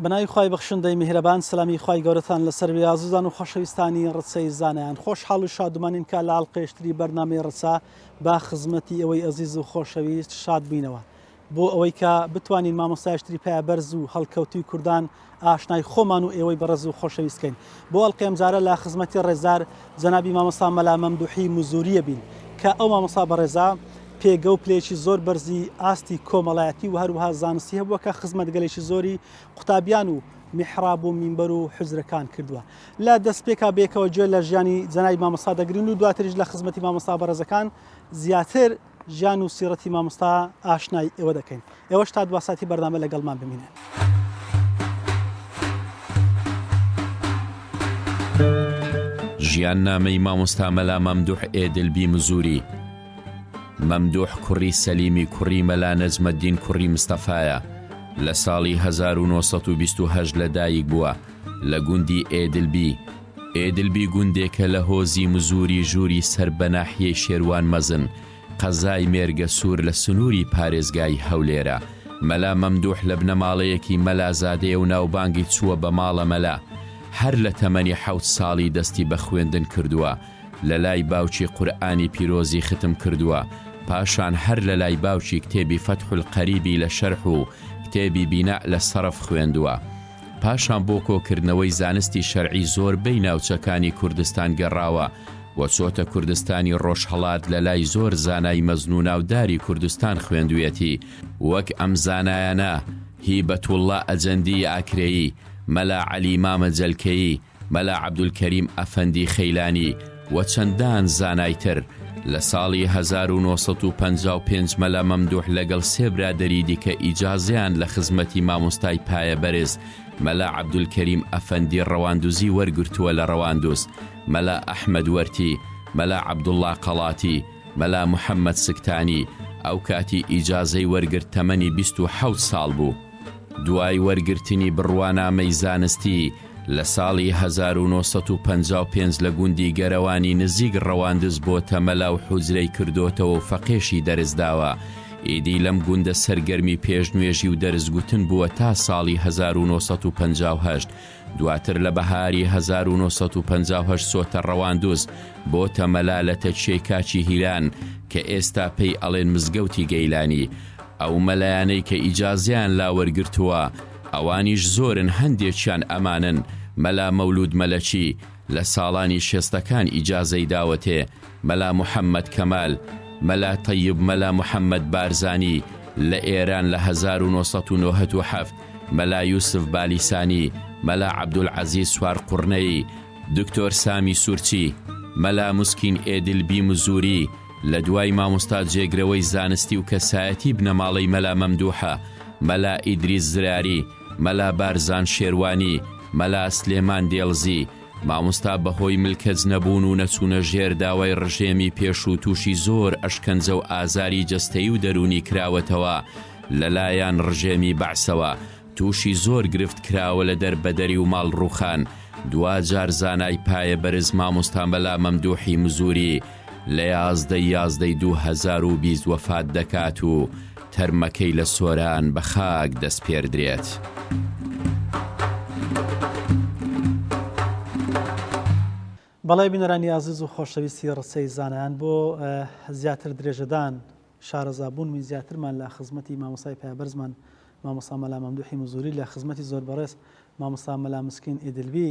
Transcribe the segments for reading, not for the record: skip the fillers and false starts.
بنای خوای بەخشندەی میهرەبان سلامی خوای گەورەتان لەسەر بێ ئازیزان و خۆشەویستانی ڕچەی زانایان خۆشحاڵ و شادومانین کە لە ئاڵقەیشتری بەرنامەی ڕچا با خزمەتی ئەوەی ئەزیز و خۆشەویست شاد بینەوە بۆ ئەوەی کە بتوانین مامۆستایشتری پایەبەرز و هەڵکەوتوی کوردان ئاشنای خۆمان و ئێوەی بەڕێز و خۆشەویستکەین بۆ ئەڵقەی ئەمجارە لە خزمەتی ڕێزدار جەنابی مامۆستا مەلا مەمدوحی مزوریە بین کە ئەو مامۆستا بەڕێزا پێگە و پلێکی زۆر بەرزی ئاستی کۆمەڵایەتی و هەروەها زانستی هەبووە کە خزمەتگەلێکی زۆری قوتابیان و میحراب و مینبەر و حوزرەکان کردووە لە دەستپێکا بێکەوە گوێ لە ژیانی جەنابی مامۆستا دەگرین و دواتریش لە خزمەتی مامۆستا بەڕێزەکان زیاتر ژیان و سیرەتی مامۆستا ئاشنای ئێوە دەکەین ئێوەش تا دواساتی بەردامە لەگەڵمان بمینێن. ژیان نامەی مامۆستا مەلا مەمدوح ئێدلبی مزوری. مەمدوح کوڕی سەلیمی کوڕی مەلا نەجمەدین کوڕی مستەفایە لە ساڵی 1928 لەدایک بووە لە گوندی ئێدلبی. ئێدلبی گوندێکە لە هۆزی مزوری ژووری سەر بە ناحیەی شێروان مەزن قەزای مێرگە سوور لە سنووری پارێزگای هەولێرە. مەلا مەمدوح لە بنەماڵەیەکی مەلازادەیە و ناوبانگی چووە بە ماڵە مەلا. هەر لە تەمەنی 7 ساڵی دەستی بە خوێندن کردووە لە لای باوکی قورئانی پیرۆزی ختم کردووە پاشان هەر لە لای باوکی کتێبی فەتح القەریبی لە شەرح و کتێبی بیناء لە سەرف خوێندووە پاشان بۆ کۆکردنەوەی زانستی شەرعی زۆربەی ناوچەکانی کوردستان گەڕاوە و چۆتە کوردستانی ڕۆژهەڵات لە لای زۆر زانای مەزن و ناوداری کوردستان خوێندوویەتی وەک ئەم زانایانە هیبەتوڵڵا ئەجەندی ئاکرێیی مەلا عەلی مامە جەلکەیی مەلا عەبدولکەریم ئەفەندی خەیلانی و چەندان زانایتر. لە ساڵی 1955 مەلا مەمدوح لەگەڵ 3 برادەری دیکە ئیجازەیان لە خزمەتی مامۆستای پایەبەرز مەلا عەبدولکەریم ئەفەندی ڕەواندوزی وەرگرتووە لە ڕەواندوز مەلا ئەحمەد وەرتی مەلا عەبدوڵڵا قەڵاتی مەلا محەممەد سکتانی ئەو کاتی ئیجازەی وەرگرت تەمەنی 27 ساڵ بوو. دوای وەرگرتنی بڕوانامەی زانستی لە ساڵی 1955 لە گوندی گەرەوانی نزیک ڕەواندز بۆتە مەلا و حوزرەی کردوتەوە و فەقێشی دەرزداوە. ئیدی لەم گوندە سەرگەرمی پێشنوێژی و دەرزگوتن بووە تا ساڵی 1958 دواتر لە بەهاری 1958 سۆتە ڕەواندوز بۆتە مەلا لە تەچێی کاچی هیلان کە ئێستا پێی ئەڵێن مزگەوتی گەیلانی. ئەو مەلایانەی کە ئیجازیان لاوەرگرتووە ئەوانیش زۆرن هەندێکیان ئەمانن مەلا مەولود مەلەکی لە ساڵانی 60ەکان ئیجازەی داوەتێ مەلا محەممەد کەمال مەلا تەیب مەلا محەممەد بارزانی لە ئێران لە 1997 مەلا یوسف بالیسانی مەلا عەبدولعەزیز سوار قوڕنەی دکتۆر سامی سوورچی مەلا موسکین ئێدلبی مزوری لە دوای مامۆستا جێگرەوەی زانستی و کەسایەتی بنەماڵەی مەلا مەمدوحە مەلا ئیدریس زراری مەلا بارزان شێروانی مەلا سلێمان دێڵزی مامۆستا بەهۆی ملکەت نەبوون و نەچوونە ژێر داوای ڕژێمی پێش و تووشی زۆر ئەشکەنجە و ئازاری جەستەیی و دەرونی کراوەتەوە لەلایەن ڕژێمی بەعسەوە تووشی زۆر گرفت کراوە لە دەربەدەری و ماڵ ڕووخان. دوجار زانای پایەبەرز مامۆستا مەلا مەمدوحی مزوری لە 11 2020 وەفات دەکات و تەرمەکەی لە سۆران بە خاک دەست پێردرێت. بەڵای بینەرانی عزیز و خۆشەویستی ڕچەی زانایان بۆ زیاتر درێژەدان شارەزابوون زیاترمان لە خزمەتی مامۆستای پایەبەرزمان مامۆستا مەلا مەمدوحی مزوری لە خزمەتی زۆر بەڕێز مامۆستا مەلا مسکین ئێدلبی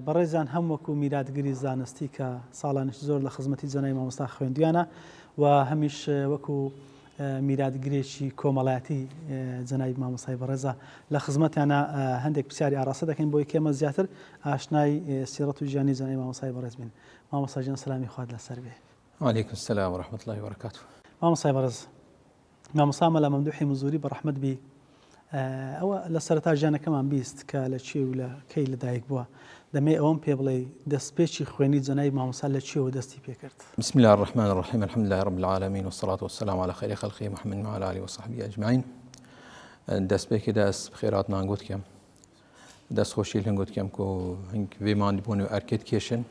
بەڕێزان هەم وەکو میراتگری زانستی کە ساڵانش زۆر لە خزمەتی جەنابی مامۆستا خوێندویانە و هەمیش وەکو میراتگرێکی کۆمەڵایەتی جەنابی مامۆستای بەڕێزە لە خزمەتیانە هەندێک پرسیاری ئاراستە دەکەین بۆی کێمە زیاتر ئاشنای سیرەت و ژیانی جەنابی مامۆستای بەڕێز بین. مامۆستا جان سلامی خوات لەسەر بێ. وعلیکم السلام ورحمة الله وبركاته. مامۆستای بەڕێز مامۆستا مەلا مەمدوحی مزوری بەڕەحمەت بی ئەوە لە سەرەتا ژیانەکەمان بیست کە لە چێ و لە کەی لەدایک بووە دەمێ ئەوەم پێ بڵێ دەستپێکی خوێنی جەنابی مامۆستا لە چێوە دەستی پێ کرد. بسم الله الرحمن الرحيم الحمد لله رب العالمين والصلاة والسلام على خير خلقه محمد وعلى آله وصحبه أجمعين. دەستپێکی دەست بخێرات نانگوت کەم دەستخۆشی هەنگوت کەم کۆ هەنگ وێمانی بوون و ئەرکێت کێشن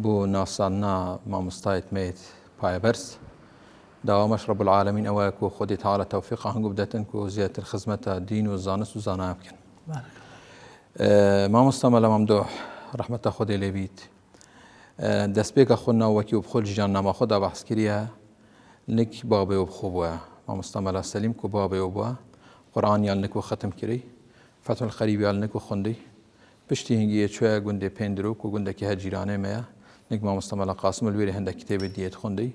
بۆ ناساننا مامۆستایت مێت پایەبەرز داوامەش رب العالمین ئەوە کۆ خۆدی تعالە تەوفیق هەنگوو بدەتن کۆ زیاتر خزمەتە دین و زانست و زانایە بکەن. مامۆستا مەلا مەمدوح ڕەحمەتە خودی لێ بیت دەستپێکە خۆنەوەکی و بخۆل ژیان نامە خۆدا بەحس کردە نک بابێ و بخۆ بووە مامۆستا مەلا سەلیم و بابێ بووە قورئانیان نک و ختم کردی فتح الخەریبیان نک و خوندی پشتی هەنگیە کوێ گوندێ پێندرۆک و گوندێکی هەر جیرانێ مەیە نک مامۆستا مەلا قاسم الوێرە هەندێک کتێبێ دیێت خوندی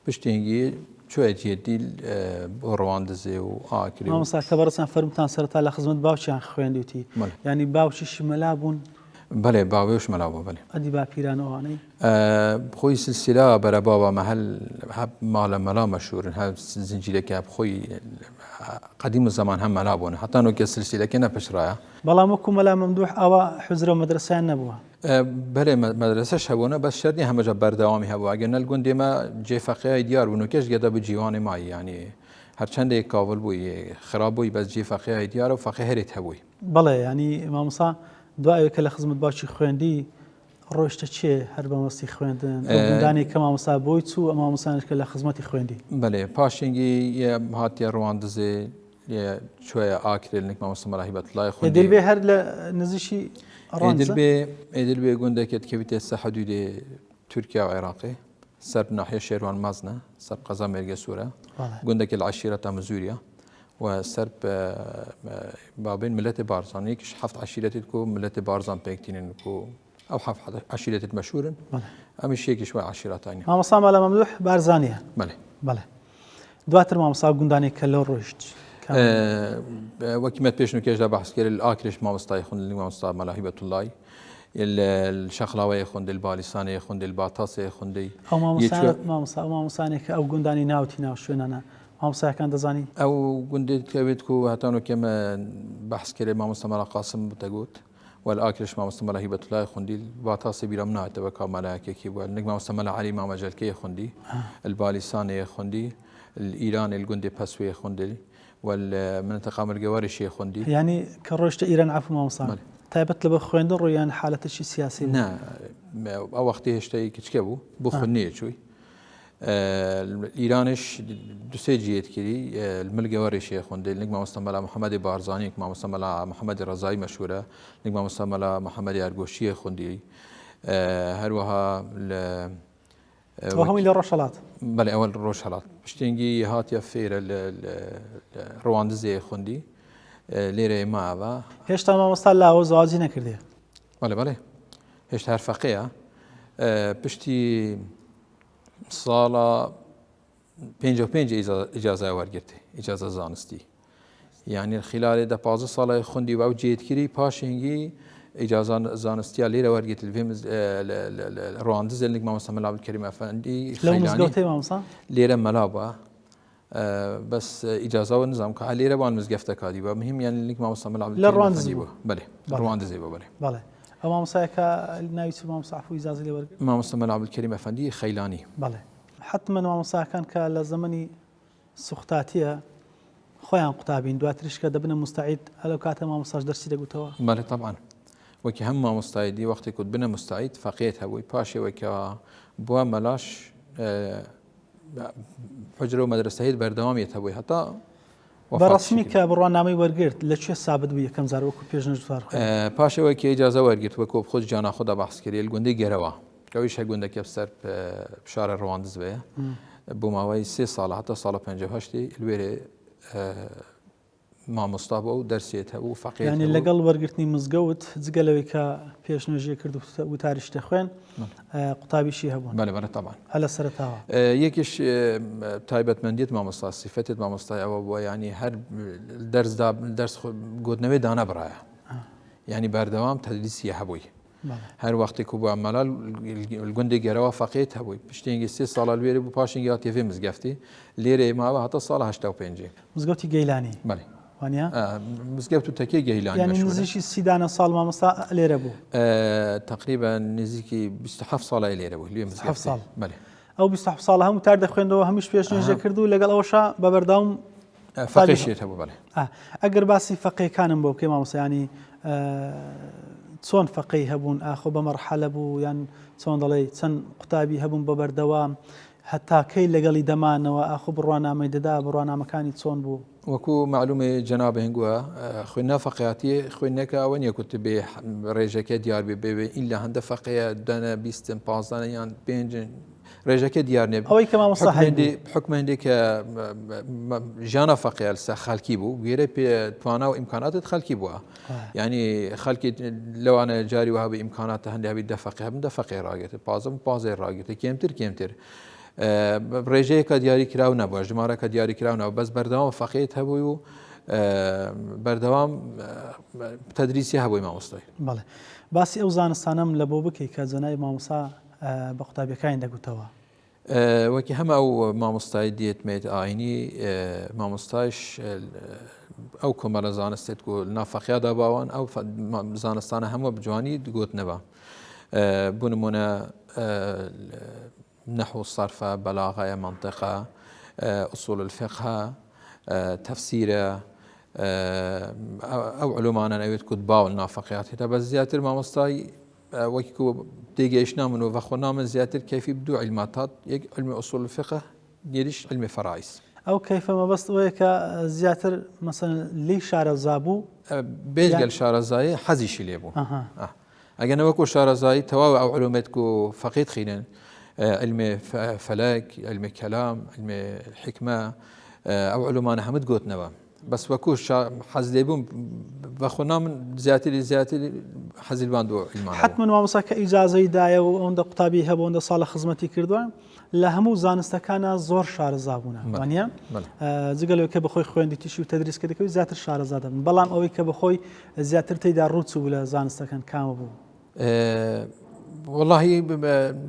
پشتی هەنگیە کوێ جێدیل بۆ ڕەواندزێ و ئاکری مامۆستا کە بەڕستان فەرموتان سەرەتا لە خزمەت باوچیان خوێندوتی ینی باوچیشی مەلا بوون بەڵێ باوێش مەلا بوو بەڵێ ئەدی با پیرانەوانەی خۆی سلسیلا بەرە باوە مەهەل هەب ماڵە مەلا مەشهورن هەر زنجیرێکە بخۆی قەدیم و زەمان هەم مەلا بوون هەتا نۆکە سلسیلەکە نەپشرایە بەڵام وەکو مەلا مەمدوح ئەوە حوزرە و مەدرسەیان نەبووە بەڵێ مەدرسەش هەبوونە بەس شەرنی هەمەجە بەردەوامی هەبوو ئەگەر نەل گوندێمە جێفەقیای دیار بوون و کەش گەدە بجیوانی مایی ینی هەرچەندێک کاول بووی خراپ بووی بەس جێفەقیای دیارە و فەقی هەرێت هەبووی بەڵێ ینی مامۆستا دوایەوە کە لە خزمەت باوکی خوێندی ڕۆیشتە چێ هەر بە مەستی خوێندن گوندانی کە مامۆستا بۆی چوو ئەمە مامۆستانش کە لە خزمەتی خوێندی بەڵێ پاشنگی هاتیە ڕواندزێ کوێە ئاکرێنێک مامۆستا مەلا هیبەتڵای خوێندی دڵبێ هەر لە نزیشی ئێدلبێ گوندێکت کەویتێ سە حەدودێ تورکیا و عێراقی سەر ناحیە شێروان مازنە سەر قەزا مێرگە سوورە گوندێکی لە عەشیرەتە مزوریە وسەر بابين ملتي بارزان يكش حفظ عشيرتكو ملتي بارزان بيكتينكو او حفظ عشيرتك مشهورا ام الشيء شوي عشيرات ثانيه ما مصام على ممدوح بارزانيه بله دواتر ما مصاب گونداني كلو رشت وكيمات بيشنو كيش دا بحث كير الاكرش ما مصطاي خون اللي ما مصطاي ملاهبه الله الشخلاوي يخوند الباليساني يخوند الباطاس يخوند او ما مصانك او گونداني ناوتي ناو شوينانا مامۆستا كان دەزانی ئەو گوندێت کەوێت و هەتانۆ کەمە بەحس کرێ مامۆستا مەلا قاسم بتەگوت والآکرش مامۆستا مەلا هیبەتڵای خوندی باتاسی بیرم ناتەوە کامەلایەکێکی بووە نەک مامۆستا مەلا عەلی مامەجەلکەی خوندی البالیسانەیە خوندی الئیران الگوندی پەسوێ خوندی والمنطقة مەرگەوەریشی خوندی یعنی کە ڕۆیشتە ئیران عەفو مامۆستا تایبەت لە بە خوێندن ڕۆیان حالەتەشی سیاسی نا ئەو وەختی هێشتای کچکە بوو بۆ خوێندنیە چووی إيرانش دوسي جيت كذي الملقى وريشي خوندي نجم مستعملة محمد بارزاني نجم مستعملة محمد الرزاي مشهورة نجم مستعملة محمد أرجوشي خوندي هروها وهم اللي الرشلات بله أول الرشلات بشتينجي هاتيا فير رواندزي خوندي ليرة معها هيش تمام مستعلا وزواجي نكرديه بله هيش هر فقيه بشتي ساڵە 55 ئیجازای وەرگرتی ئیجازە زانستی یعنی خلال دا 15 ساڵی خوندی و ئەو جێتگیری پاشنگی ئیجازە زانستیا لێرە وەرگرت ڕواندز نێک مامۆستا مەلا عەبدولکەریم ئەفەندی لێرە مەلا بووە بەس ئیجازەوە نزانم کە لێرە بوان مزگەفتەکە دی بووە مهم یعنی نێک مامۆستا مەلا عەبدولکەریم بووە بەڵێ ڕواندزێ بووە بەڵێ مامۆستایەکە ناوی چ مامۆستا عەفو ئیجازە لێ وەرگرت مامۆستا مەلا عەبدولکەریم ئەفەندی خەیلانی بەڵێ حتما مامۆستاکان کە لە زەمەنی سوختاتیە خۆیان قوتابین دواتریش کە دەبنە مستعید هەلو کاتە مامۆستاش دەرسی دەگوتەوە بەڵێ طبعا وەکی هەم مامۆستایدی وەختی کوت بنە مستعید فەقێت هەبووی پاشێوەکە بووە مەلاش حجرە و مەدرسەیت بەردەوامیت هەبووی هەتا بەڕسمی کە بڕوانامەی وەرگرت لەکوێ سابت بوو یەکەم جار وەکو پێشنەجوار پاشەوەکی ئیجازە وەرگرت وەکو خۆت جانا خۆدا بەحس کردی گوندەی گەرەوە کەویش هەگوندێکی سەر پشارە ڕواندز بەیە بۆ ماوەی 3 ساڵە هەتا ساڵە 58 لوێرێ مامۆستا بووە و دەرسێت هەبوو فەقێت ینی لەگەڵ وەرگرتنی مزگەوت جگەلەوەی کە پێشنوێژی کرد و تاریش دەخوێن قوتابیشی هەبوون بەڵێ طبعا هەلە سەرەتاوە یەکیش تایبەتمەندیت مامۆستا سیفەتت مامۆستای ئەوە بووە ینی هەر دەرس گوتنەوەی دانا بڕایە ینی بەردەوام تەدریسی هەبووی هەر وەختی کو بووە مەلا گوندی گەرەوە فەقێت هەبووی پشتێنگی 3 ساڵە لێرە بوو پاشنگی هاتیێ مزگەفتی لێرە ماوە هەتا ساڵە 85 مزگەوتی گەیلانی بەڵێ وانیا مزگەوت و تەکێ گەیلانی یعنی نزیکی 30 ساڵ مامۆستا لێرە بوو تقریبا نزیکی 27 ساڵی لێرە بوو لێ مزگەفت ساڵ بەڵێ ئەو 27 ساڵ هەموو تار دەخوێندەوە هەمیش پێشنوێژە کرد و لەگەڵ ئەوەشا بە بەردەوام فەقێشێت هەبوو بەڵێ ئەگەر باسی فەقێکانم بۆ بکەی مامۆستا ینی چۆن فەقەی هەبوون ئاخۆ بە مەرحەلە بوو یان چۆن دەڵێ چەند قوتابی هەبوون بە بەردەوام هەتاکەی لەگەڵی دەمانەوە ئاخۆ بڕوانامەی دەدا بڕوانامەکانی چۆن بوو وەکو معلومێ جەناب هەنگووە خوێندنا فەقیهاتی خوێندنەکە ئەوە نییە کوت بێ ڕێژەکە دیار بێ بێ ئین لە هەندە فەقەیە دەنە 20 15 یان 5 ڕێژەکە دیار نێ ئەوەی کە مامۆستا حکم هەندێک کە ژیانە فەقیە لەسەر خەڵکی بوو گوێرە پێ توانا و ئیمکاناتت خەڵکی بووە ینی خەڵکی لەوانە جاری وها بە ئیمکاناتە هەندێک هەبی دەفەقی هەبن دەفەقی ڕاگێتە پازم پازێ ڕاگێتە کێمتر ڕێژەیەکە دیاری کراو نەبووە ژمارەکە دیاری کراو نەوە بەس بەردەوام فەقیت هەبووی و بەردەوام تەدریسی هەبووی مامۆستای بەڵێ باسی ئەو زانستانم لە بۆ بکەی کە جەنای مامۆستا بە قوتابیەکانی دەگوتەوە وەکی هەمە ئەو مامۆستای دێتمێت ئاینی مامۆستایش ئەو کۆمەلە زانستێت و نافەقیادا باوان ئەو زانستانە هەموو بجوانی گوتنەوە بوو نمونە نحو الصرف بلاغة منطقة أصول الفقه تفسير أو علومانا نويت كتباو النافقيات هذا بس زياتر ما مستاي وكيكو تيجيشنا منو وخونا من زياتر كيف يبدو علمات علم أصول الفقه يدش علم فرائس أو كيف ما بس ويك زياتر مثلا لي شارزابو بيجل يعني شارزاي حزيش ليبو أجانا وكو شارزاي تواو أو علومتكو فقيد خيلن علم فلك علم كلام علم حكمة أو علومان حمد قوت نوا بس وكوش حز ليبون بخونا من زياتي حز الباندو علمان حتما وامساك إجازة داية وعند قطابي هبو عند صالح خدمتي كردوان لهمو زانستكانا زور شارزابونا وانيا زيقلو كبخوي خويندي تشي وتدريس كده كوي زياتر شارزادا بلام أوي كبخوي زياتر تيدا روتسو ولا زانستكان كام بو والله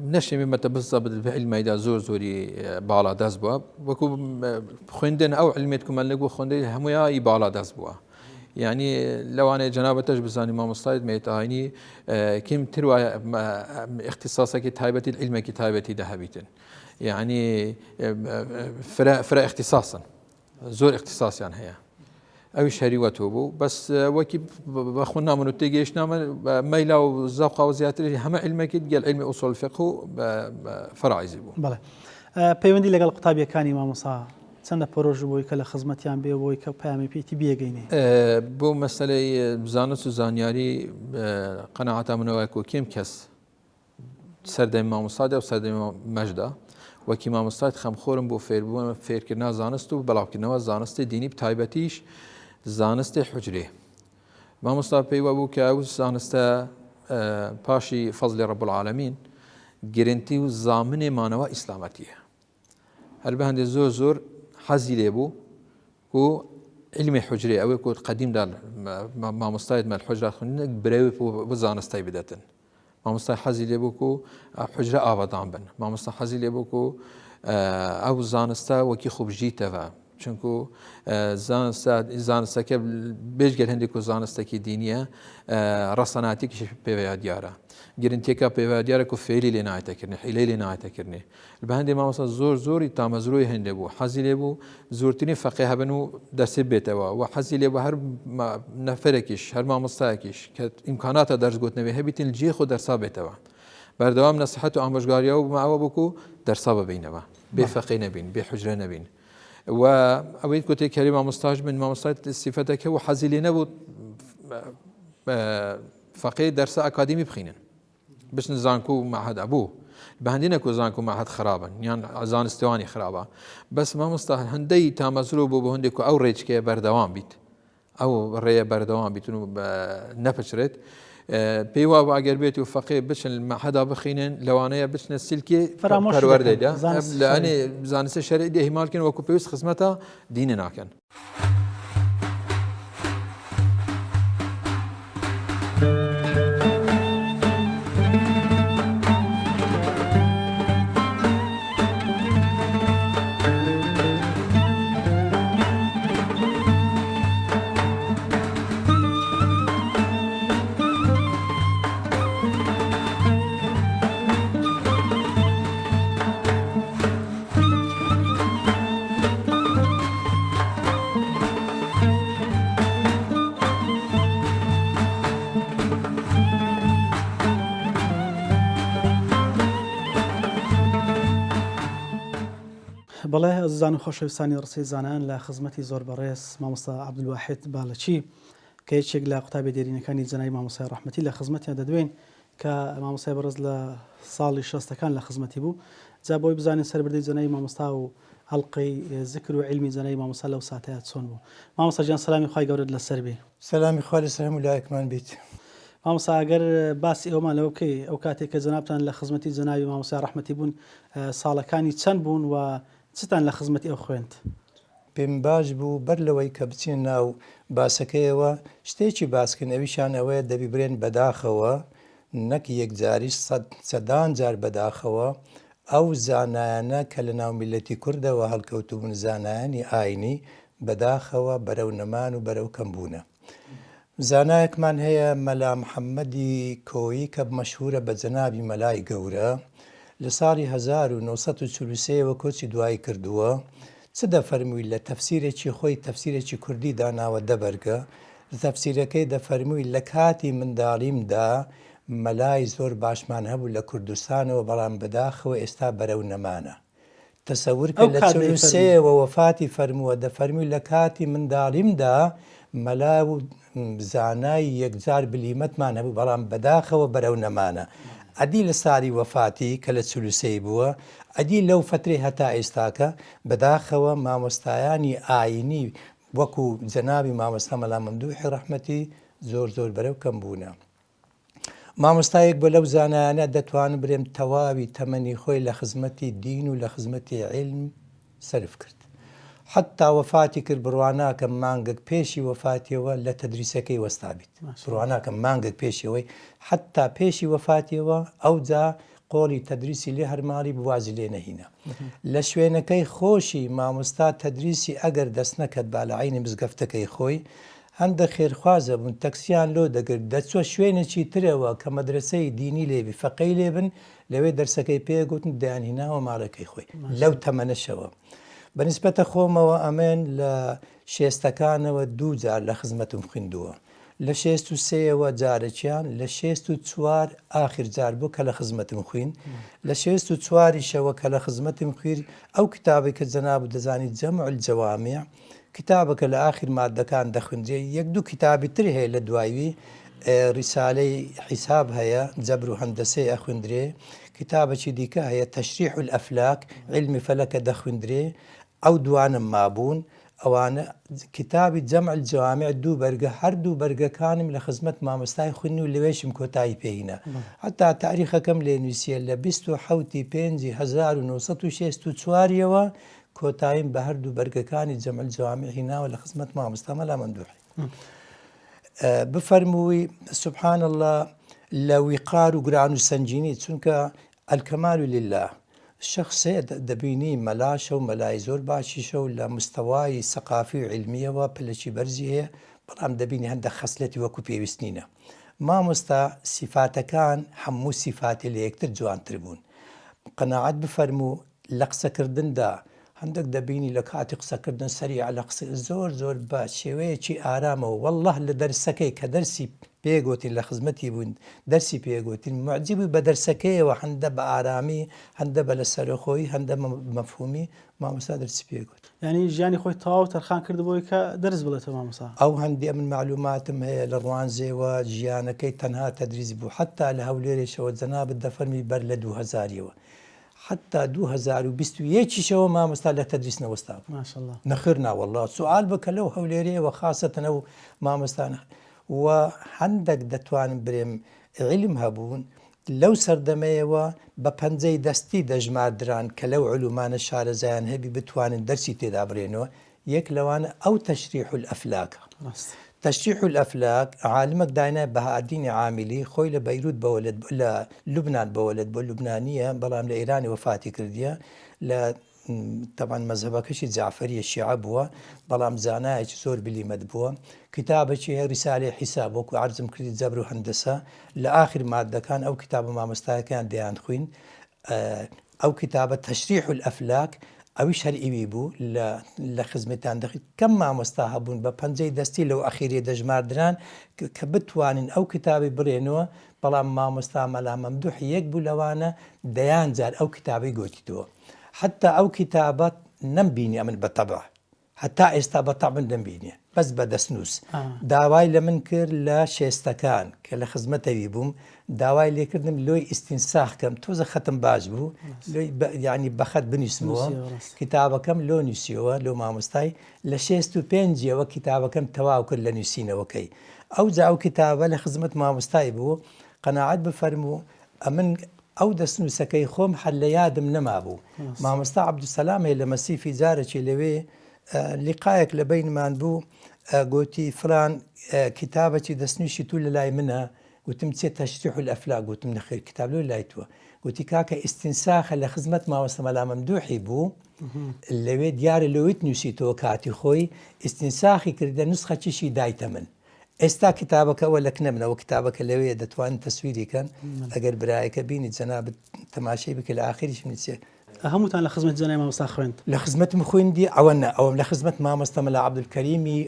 نشي مما بالضبط بالعلم إذا زوري بالا داز بوا وكو خويندن أو علميتكم اللي نقول خويندن هم يا بالا داز بوا يعني لو أنا جنابتش بزاني ما مستعد ميتايني كم تروى اختصاصك تايبتي العلم كتايبتي ذهبيتن يعني فرق اختصاصا زور اختصاص يعني هي أو شريوته بو بس وكي بخونا منو تيجيش نعمل ميلا وزوقة وزيادة هم علمك يدقل علم أصول الفقه فرائزي بو. بله. بيوندي لقى القطابية كاني ما مصا سنة بروج بوي كلا خدمتيان بي بوي كبيامي بي تبيه جيني. بو مسألة زانس وزانياري قناعة منو يكو كم كس سرد ما مصادة وسرد مجدا وكي ما مصاد خم خورم بو فير كنا زانستو بلاو كنا زانست ديني بتايبتيش زانست حجري ما مصطفى بيوابو كاو زانست باشي فضل رب العالمين جرنتي وزامن مانوا إسلامتيه هل بهند زور حزي ليبو كو علم حجري أو كو قديم دال ما مصطفى ما الحجرة خلنا براوي وزانستي بدتن ما مصطفى حزي ليبو كو حجرة آبادان بن ما مصطفى حزي ليبو كو أو زانستا وكي خوب جيتها چونكو زانستا که بیشتر هندی کو زانستا کی دینیه رساناتی که پیویا دیاره گرینتی که پیویا دیاره کو فعلی لنایت کرنی حیلی لنایت کرنی البهندی ما مثلا زوری تامزروی هندی بو حزیلی بو زورتنی فقیه بنو درس بیتوا و حزیلی بو هر نفرکیش هر ما مستاکیش که امکانات درس گوت نوی هبیتین الجی خود درس بیتوا بردوام نصیحت و آموزگاریه و معاو بکو درس ببینه بفقه نبین بحجره نبین و أويد كنت كلمة مستاج من ما مستاج صفتك هو حزيلي نبو فقيه درس أكاديمي بخينن باش نزانكو معهد أبوه بهندينا كو زانكو معهد خرابا يعني زان استواني خرابا بس ما مستاج هندي تامزروب وبهندي كو أو ريج كي بردوام بيت أو ريا بردوام بيتونو نفشرت بيوا واجر بيتو فقيه باش المعهد بخينن لوانيا باش نسلكي فرورده ده لاني زانس الشرعي دي اهمال كن وكو بيوس خدمتها ديننا كان بەڵێ ئەزیزان و خۆشەویستانی ڕسەی زانایان لە خزمەتی زۆر بەڕێز مامۆستا عەبدولواحید باڵەچی کە یەکێک لە قوتابی دێرینەکانی جەنابی مامۆستای ڕەحمەتی لە خزمەتیان دەدوێن کە مامۆستای بەڕێز لە ساڵی 60ەکان لە خزمەتی بوو. جا بۆی بزانین سەربردەی جەنابی مامۆستا و هەڵقەی ذکر و علمی جەنابی مامۆستا لەو ساتەیە چۆن بوو. مامۆستا گیان سەلامی خوای گەورەت لەسەر بێ. سەلامی خوا لەسەر هەموو لایەکمان بیت. مامۆستا ئەگەر باسی ئەومان لەوە بکەی ئەو کاتێک کە جەنابتان لە خزمەتی جەنابی مامۆستای ڕەحمەتی بوون ساڵەکانی چەند بوون و چتان لە خزمەتی ئەو خوێند؟ پێم باش بوو بەر لەوەی کە بچین ناو باسەکەیەوە شتێکی باسکن ئەویشان ئەوەیە دەبیبرێن بەداخەوە نەک یەکجاری سەدان جار بەداخەوە ئەو زانایانە کە لە ناو میلەتی کوردەوە هەڵکەوتوبوون زانایانی ئاینی بەداخەوە بەرەو نەمان و بەرەو کەمبوونە. زانایەکمان هەیە مەلا محەممەدی کۆیی کە مەشهورە بە جەنابی مەلای گەورە لە ساڵی 1940ەوە کۆچی دوایی کردووە. چ دەفەرمووی لە تەفسیرێکی خۆی تەفسیرێکی کوردی داناوە دەبەرگە لە تەفسیرەکەی دەفەرمووی لە کاتی منداڵیمدا مەلای زۆر باشمان هەبوو لە کوردستانەوە بەڵام بەداخەوە ئێستا بەرەو نەمانە. تەسەور کە لە 43ەوە وەفاتی فەرمووە دەفەرمووی لە کاتی منداڵیمدا مەلا و زانای یەکجار بلیمەتمان هەبوو بەڵام بەداخەوە بەرەو نەمانە. ئەدی لە ساری وەفاتی کە لە 43 بووە ئەدی لەو فترەی هەتا ئێستاکە بەداخەوە مامۆستایانی ئاینی وەکو جەنابی مامۆستا مەلا مەمدوحی ڕەحمەتی زۆر بەرەو کەم بوونە. مامۆستایەک بە لەو زانایانە دەتوانم برێم تەواوی تەمەنی خۆی لە خزمەتی دین و لە خزمەتی عیلم سەرف کرد. حتا وەفاتی کرد بڕواناکە مانگەک پێشی وەفاتیەوە لە تەدریسەکەی وەستابیت. بڕواناکە مانگەک پێشەوەی حتا پێشی وەفاتیەوە ئەوجا قۆڵی تەدریسی لێ هەرماڵی بوازی لێ نەهینە. لە شوێنەکەی خۆشی مامۆستا تەدریسی ئەگەر دەست نەکەت با لە عینی مزگەفتەکەی خۆی هەندە خێرخوازە بوون تەکسیان لۆ دەگرت دەچوە شوێنێکی ترەوە کە مەدرسەی دینی لێبی فەقەی لێبن لەوێ دەرسەکەی پێگوتن دایانهێناوە ماڵەکەی خۆی لەو تەمەنەشەوە. بەنسبەتە خۆمەوە ئەمێن لە شێستەکانەوە 2 جار لە خزمەتم خوێندووە. لە 63ەوە جارێکیان لە 64 ئاخر جار بوو کە لە خزمەتم خوین لە 64یشەوە کە لە خزمەتم خویر ئەو کتابی کە جەناب دەزانی جەمع الجەوامع کتابەکە لە ئاخر مادەکان دەخوێندرێ 1-2 کتابی تر هەیە لە دوایوی ریسالەی حیساب هەیە جەبر و هەندەسەی ئەخوێندرێ کتابێکی دیکە هەیە تەشریح الئەفلاک علمی فەلەکە دەخوێندرێ ئەو دوانم مابوون ئەوانە کتابی جەمع الجەوامع 2 بەرگە هەردوو بەرگەکانم لە خزمەت مامۆستای خوێندنی و لەوێشم کۆتایی پێینە. حتا تاریخەکەم لێ نووسیە لە 27/5/1964ەوە کۆتاییم بە هەردوو بەرگەکانی جەمع الجەوامع هیناوە لە خزمەت مامۆستا مەلا مەمدوحی. بفەرمووی سبحان الله لە ویقار و گران و سنجینی چونکە الکەمال لله شخصێ دەبینی مەلاشە و مەلای زۆر باشیشە و لە مستەوای سەقافی و علمیەوە پلەکی بەرزی هەیە بەڵام دەبینی هەندە خەسلەتی وەکو پێویستنینە. مامۆستا سیفاتەکان هەموو سیفاتی لە یەکتر جوانتر بوون. قەناعەت بفەرموو لە قسەکردندا هەندێک دەبینی لە کاتی قسەکردن سەریع لە قسە زۆر بە شێوەیەکی ئارامەوە والله لە دەرسەکەی کە دەرسی پێگوتین لە خزمەتی بوون دەرسی پێگوتین معجبی بە دەرسەکەیەوە هەندە بە ئارامی هەندە بە لە سەرخۆی هەندە مەفهومی مامۆستا دەرسی پێگوت. یعنی ژیانی خۆی تەواو تەرخان کردبووی کە دەرس بڵێتەوە مامۆستا. ئەو هەندێ من معلوماتم هەیە لە ڕوانزێوە ژیانەکەی تەنها تەدریسی بوو حتا لە هەولێرێشەوە جەنابەت دەفەرمی بەر لە 2000ەوە حتا 2021ەوە مامۆستا لە تەدریس نەوەستا ماشەڵڵا نەخرنا والله سوال بکە لەو هەولێرەیەوە خاسەتەنە و مامۆستانە و هەندێک دەتوانم برێم علم هەبوون لەو سەردەمەیەوە بە پەنجەی دەستی دەژماردران کە لەو علومانە شارەزایان هەبی بتوانن دەرسی تێدا بڕێنەوە یەک لەوانە ئەو تەشریح الئەفلاکە. تەشریح الئەفلاک عالمێک داینای بەهاءالدینی عامیلی خۆی لە بەیروت بەوەلد لە لوبنان بەوەلد بۆ لوبنانیە بەڵام لە ئێرانی وەفاتی کردیە لە طبعا مەذهبەکەشی جعفەریە شیعە بووە بەڵام زانایەکی زۆر بلیمەت بووە. کتابێکی هەیە ریسالەی حیساب وەکو عەرزم کردی جەبر و هەندەسە لە ئاخر مادەکان ئەو کتابە مامۆستایەکان دەیان خوێن ئەو کتابە تەشریح الئەفلاک ئەویش هەر ئیوی بوو لە خزمەتان دەخیت کەم مامۆستا هەبوون بە پەنجەی دەستی لەو ئەخیرێ دەژماردران کە بتوانین ئەو کتابی بڕێنەوە بەڵام مامۆستا مەلا مەمدوح یەک بوو لەوانە دەیان جار ئەو کتابی گوتیتەوە. حتا ئەو کتابەت نمبینی ئەمن بەتەبع هەتا ئێستا بەتەع من نمبینێ بەس بە دەستنووس داوای لە من کرد لە شێستەکان کە لە خزمەتەوی بووم داوای لێکردم لۆی ئیستینساخکەم تۆزە خەتم باش بوو یعنی بەخەت بنووسمەوە کتابەکەم لۆ نووسیەوە لۆ مامۆستای لە 65ەوە کتابەکەم تەواو کرد لە نووسینەوەکەی ئەو جا ئەو کتابە لە خزمەت مامۆستای بوو قەناعەت بفەرموو ئەمن ئەو دەستنووسەکەی خۆم هەر لە یادم نەما بوو مامۆستا عەبدولسەلام هەیە لە مەسیفی جارێکی لەوێ لیقایەک لە بینمان بوو گوتی فلان کتابێکی دەستنووشی تو لە لای منە گوتم چێ تەشریح الئەفلاک گوتم نەخێر کتاب لۆ لای تووە گوتی کاکە ئیستینساخە لە خزمەت مامۆستا مەلا مەمدوحی بوو لەوێ دیارە لەوەیت نووسیتەوە کاتی خۆی ئیستینساخی کردە نوسخەکیشی دایتە من ئێستا کتابەکەەوە لە کنەبنەوە کتابەکە لەوەیە دەتوانن تەسویریکەن ئەگەر برایەکە بینی جەنابەت تەماشای بکە لە ئاخریش منچێ هەمووتان لە خزمەت جەنای مامۆستا خوێند لە خزمەتم خوێندی ئەوە ئەوم لە خزمەت مامۆستا مەلا عەبدولکەریمی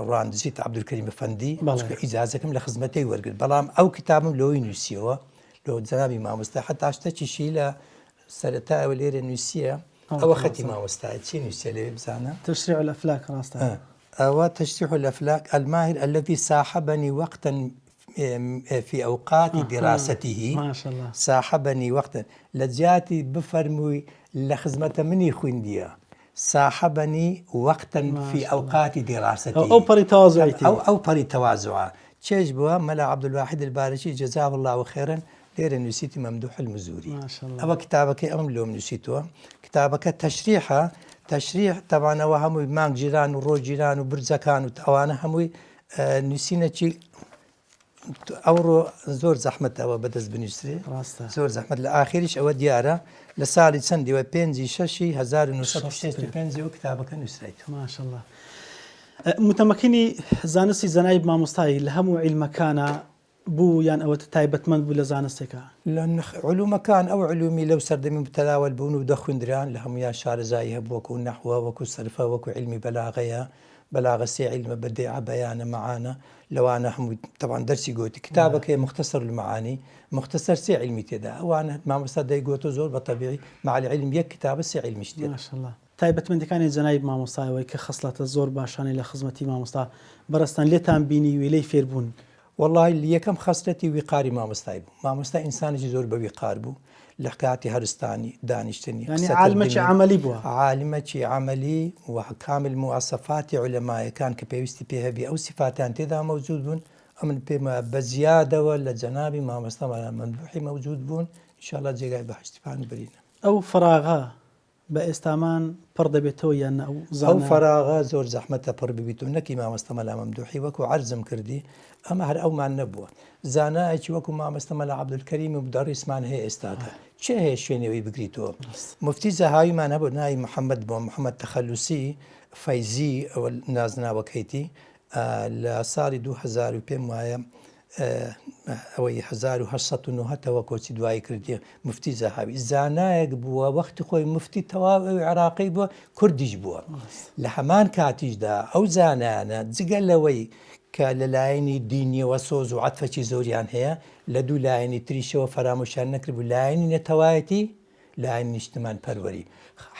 ڕاندزیت عەبدولکەریم فەندی ئیجازەکەم لە خزمەتەی وەرگرت بەڵام ئەو کتابم لەوەی نووسیەوە لۆ جەنابی مامۆستا حتا شتێکیشی لە سەرەتایەوە لێرە نووسیە ئەوە خەتی مامۆستایە چی نووسیە لەوێ بزانە تشریع الأفلاك ڕاستە أو تشريح الأفلاك الماهر الذي صاحبني وقتا في أوقات دراسته ما شاء الله صاحبني وقتا لجاتي بفرموي لخزمة مني خوينديا صاحبني وقتا في أوقات دراسته أو بري تواضع أو بري تواضع تشيج بوا ملا عبد الواحد البارشي جزاه الله خيرا دير نسيتي ممدوح المزوري ما شاء الله أو كتابك أم لوم نسيتوا كتابك تشريحه تشريح طبعا ئەوە هەمووی مانگ جیران و ڕۆ جیران و برجەکان و ئەوانە هەمووی نووسینەکی ئەوڕۆ زۆر زەحمەتەوە بەدەست بنووسێ زۆر زەحمەت لە ئاخریش ئەوە دیارە لە ساڵی چەندیوە 5/6/1965 کتابەکە نووسرایتەوە ماشاء الله متمەکنی زانستی زەنایب مامۆستایی لە هەموو عیلمەکانە بوو یان ئەوە تایبەتمەند بوو لە زانستێکە لە علومەکان ئەو علومی لەو سەردەمی متەداول بوون و دەخوێندران لە هەمویان شارەزایی هەبوو وەکو نەحوە وەکو سەرفە وەکو علمی بەلاغەیە بەلاغە سێ عیلمە بەدیعە بەیانە مەعانە لەوانە هەمووی طبعا دەرسی گوتی کتابەکەی مختصر المعانی مختصر سێ علمی تێدا ئەوانە مامۆستا دەیگوتۆ زۆر بەتەبیعی مع العلم یەک کتابە سێ علمیش تێدا ماشاء الله تایبەتمەندەکانی جەنایب مامۆستایەوەی کە خەسڵاتە زۆر باشانەی لە خزمەتی مامۆستا بەڕستان لێتان بینی وێلەی فێربوون والله یەکەم خەسرەتی ویقاری مامۆستای بوو مامۆستا ئینسانێکی زۆر بە ویقار بوو لە کاتی هەرستانی دانیشتنی عالمەکی عملی بووە عالمەکی عملی و کامل مواسەفاتی عولەمایەکان کە پێویستی پێ هەبی ئەو سیفاتیان تێدا مەوجود بوون ئەمن پێمە بە زیادەوە لە جەنابی مامۆستا مەلا مەمدوحی مەوجود بوون ئینشاءالله جێگای بەهەشتیپان برینە ئەو فراغە بە ئێستامان پڕ دەبێتەوە یان ئەو فراغە زۆر زەحمەتە پڕ ببیت و نەکی مامۆستا مەلا مەمدوحی وەکو عەرزم کردی ئەمە هەر ئەومان نەبووە زانایەکی وەکو مامۆستا مەلا عەبدولکەریم و مدەڕیسمان هەیە ئێستاکە چێ هەیە شوێنەوەی بگریتەوە مفتی زەهاویمان هەبوو ناوی محەممەد بۆ محەممەد تەخەلوسی فەیزی ئەوە نازناوەکەیتی لە ساڵی 2000 پێم وایە ئەوەی 1970ەوە کۆچی دوایی کردی مفتی زەهاوی زانایەک بووە وەختی خۆی مفتی تەواو ئەوی عێراقی بووە کوردیش بووە لە هەمان کاتیشدا ئەو زانایانە جگەل لەوەی کە لەلایەنی دینیەوە سۆز و عەتفەکی زۆریان هەیە لە دوو لایەنی تریشەوە فەرامۆشیان نەکرد بوو لایەنی نەتەوایەتی لایەنی نیشتمان پەروەری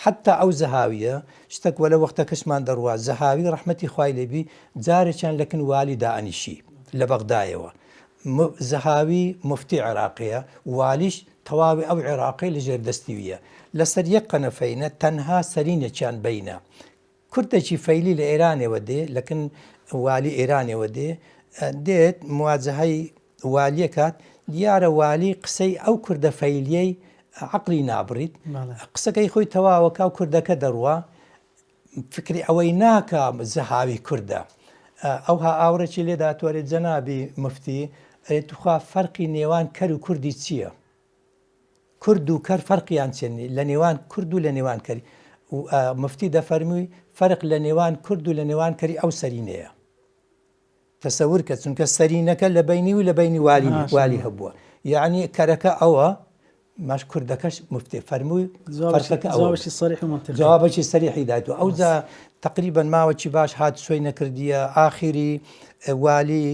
حتا ئەو زەهاویە شتێک وەلە وەختە کەشمان دەڕوا زەهاوی ڕەحمەتی خوای لێبی جارێکیان لەکن والی دائەنیشی لە بەغدایەوە زەهاوی مفتی عێراقیە والیش تەواوی ئەو عێراقی لەژێر دەستیویە لەسەر یەک قەنەفەینە تەنها سەرینێکیان بینە کوردێکی فەیلی لە ئێرانێوە دێ لەکن والی ئێرانێوە دێت مواجهەی والیە کات دیارە والی قسەی ئەو کوردە فەیلیەی عەقلی نابڕیت قسەکەی خۆی تەواوەکە و کوردەکە دەڕوا فکری ئەوەی ناکە زەهاوی کوردە ئەوها ئاورەی لێدا تۆرێت جەنابی مفتی توخوا فەرقی نێوان کەر و کوردی چییە؟ کورد و کەر فەرقیان چێنی لە نێوان کورد و لە نێوان کەری مفتی دەفەرمووی فەرق لە نێوان کورد و لە نێوان کەری ئەو سەرینەیە تەسەور کە چونکە سەرینەکە لە بینی و لە بینی والی هەبووە یعنی کەرەکە ئەوە ماش کوردەکەش مفتی فەرمووی جوابێکی سەریحی دایتەوە ئەوجا تقریبا ماوەکی باش هات سۆی نەکردیە ئاخری والی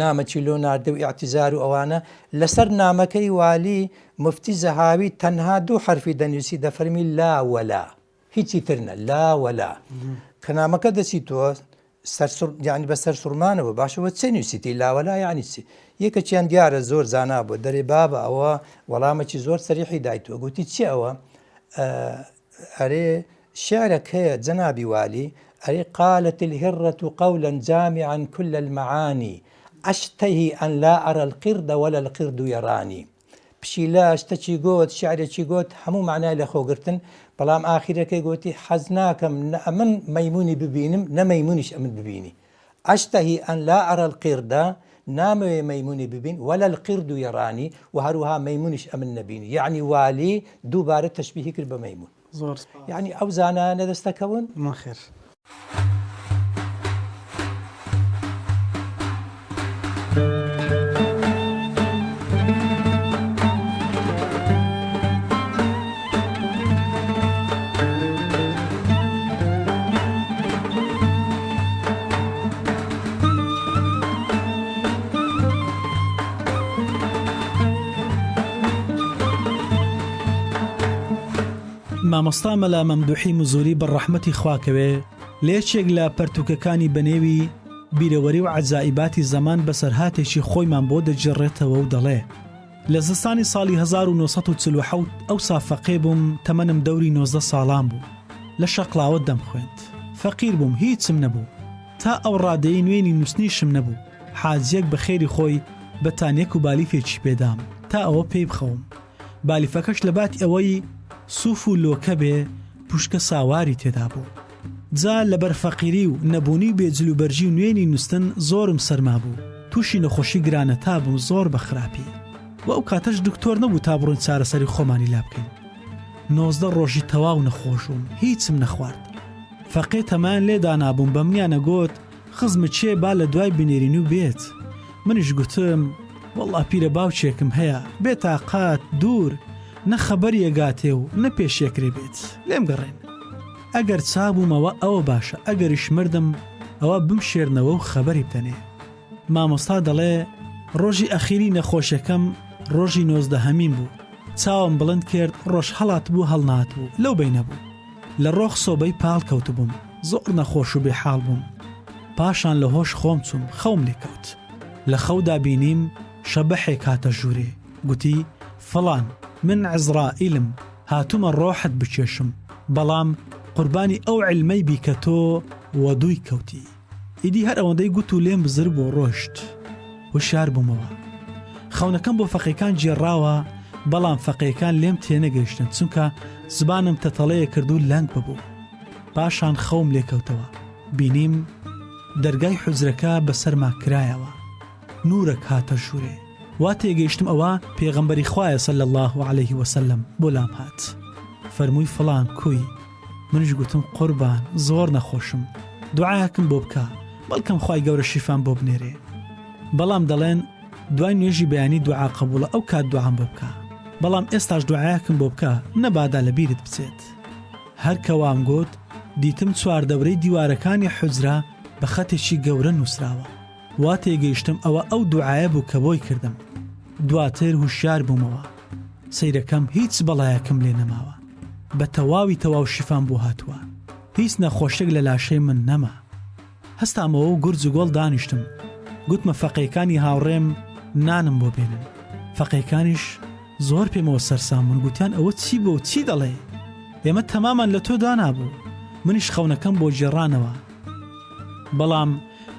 نامەکی لۆ ناردە و ئیعتیزار و ئەوانە لەسەر نامەکەی والی مفتی زەهاوی تەنها 2 حرفی دەنووسی دەفەرمی لا وەلا، هیچی ترنە لا وەلا. کەنامەکە دەچیتەوە یعنی بەسەر سوورمانەوە باشەوە چێ نووسیتی لاوەلا یعنی چی؟ یەکەچیان دیارە زۆر زانا بوو دەرێ بابە ئەوە وەڵامەکی زۆر سەریحی دایتوە گوتی چی ئەوە؟ ئەرێ شعرك هي جنابي والي أي قالت الهرة قولا جامعا كل المعاني أشتهي أن لا أرى القرد ولا القرد يراني. بشيلا اشتشي قوت شعري شي قوت همو معناه لخو قرتن بلام آخرة كي قوتي حزناكم من ميموني ببينم نميمونيش أمن ببيني. أشتهي أن لا أرى القرد نام ميموني ببين ولا القرد يراني وهروها ميمونيش أمن نبيني. يعني والي دوباره تشبيه كرب ميمون زۆر يعني ئەو زانانە دەستەکەون من خێر. مامۆستا مەلا مەمدوحی مزوری بەڕەحمەتی خواکەوێ لێچێک لە پەرتوکەکانی بەنێوی بیرەوەری و عەجائیباتی زەمان بەسەرهاتێکی خۆیمان بۆ دەجێڕێتەوە و دەڵێ لە زستانی ساڵی 1947 ئەو سافەقێ بووم تەمەنم دەوری 19 ساڵان بوو لە شەقلاوە دەم خوێند فەقیر بووم هیچم نەبوو تا ئەو ڕادەی نوێنی نووسنیشم نەبوو حاجیەک بە خێری خۆی بەتانیەک و بالیفێکی پێدام تا ئەوە پێی بخەوم بالیفەکەش لە باتی ئەوەی سوف و لۆکە بێ پوشکە ساواری تێدا بوو جا لەبەر فەقیری و نەبوونی بێجل و بەرژی و نوێنی نووسن زۆرم سەرما بوو تووشی نەخۆشی گرانە تا بوو زۆر بە خراپی و ئەو کاتەش دکتۆر نەبوو تا بڕۆین چارەسەری خۆمانی لا بکەین 19 ڕۆژی تەواو نەخۆشوم هیچم نەخوارد فەقێ تەمان لێدا نابووم بە منیانە گوت خزمە چێ با لە دوای بنێرین و بێت منیش گوتم وەڵڵا پیرە باوچێکم هەیە بێتاقات دوور نەخەبەر یەگاتێ و نەپێشێکرێ بێت لێم گەڕێن ئەگەر چابوومەوە ئەوە باشە ئەگەریش مردم ئەوە بمشێرنەوە و خەبەری بدەنێ مامۆستا دەڵێ ڕۆژی ئەخیری نەخۆشەکەم ڕۆژی 19 هەمین بوو چاوم بڵند کرد ڕۆژ هەڵات بوو هەڵنات بوو لەو بینە بوو لە ڕۆخ سۆبەی پاڵ کەوت بووم زۆر نەخۆش و بێحاڵ بووم پاشان لە هۆش خۆم چوم خەوم لێکەوت لە خەودا بینیم شەبەحێک هاتە ژوورێ گوتی فڵان من عزرائیلم هاتوومە ڕۆحت بچێشم بەڵام قوربانی ئەو علمەی بیکە تۆ وەدووی کەوتی ئیدی هەر ئەوەندەی گوت و لێم بزر بۆ ڕۆشت وشار بوومەوە خەونەکەم بۆ فەقیەکان جێڕاوە بەڵام فەقیەکان لێم تێنەگەیشتن چونکە زبانم تەتەڵەیە کرد و لەنگ ببوو پاشان خەوم لێکەوتەوە بینیم دەرگای حوزرەکە بەسەرما کرایەوە نورێک هاتە ژوورێ وا تێگەیشتم ئەوە پێغەمبەری خوایە صلی الله علیه وسلم بۆ لام هات فەرمووی فڵان کوی منش گوتم قوربان زۆر نەخۆشم دوعایەکم بۆ بکە بەڵکەم خوای گەورە شیفام بۆ بنێرێ بەڵام دەڵێن دوای نوێژی بەیانی دوعا قبوڵە ئەو کات دوعام بۆ بکە بەڵام ئێستاش دوعایەکم بۆ بکە نەبادا لە بیرت بچێت هەر کەوام گوت دیتم چواردەورەی دیوارەکانی حوجرە بە خەتێکی گەورە نووسراوە وا تێگەیشتم ئەوە ئەو دوعایە بوو کە بۆی کردم دواتر هوشیار بوومەوە سەیرەکەم هیچ بەڵایەکەم لێ نەماوە بە تەواو شیفام بۆ هاتووە هیچ نەخۆشێک لە لاشەی من نەما هەستامەوە و گورج و گۆڵ دانیشتم گوتمە فەقیەکانی هاوڕێم نانم بۆ بێنن فەقیەکانیش زۆر پێمەوە سەرسامون گوتیان ئەوە چی بۆ چی دەڵێ ئێمە تەمامان لە تۆ دانابوو منیش خەونەکەم بۆ جێڕانەوە بەڵام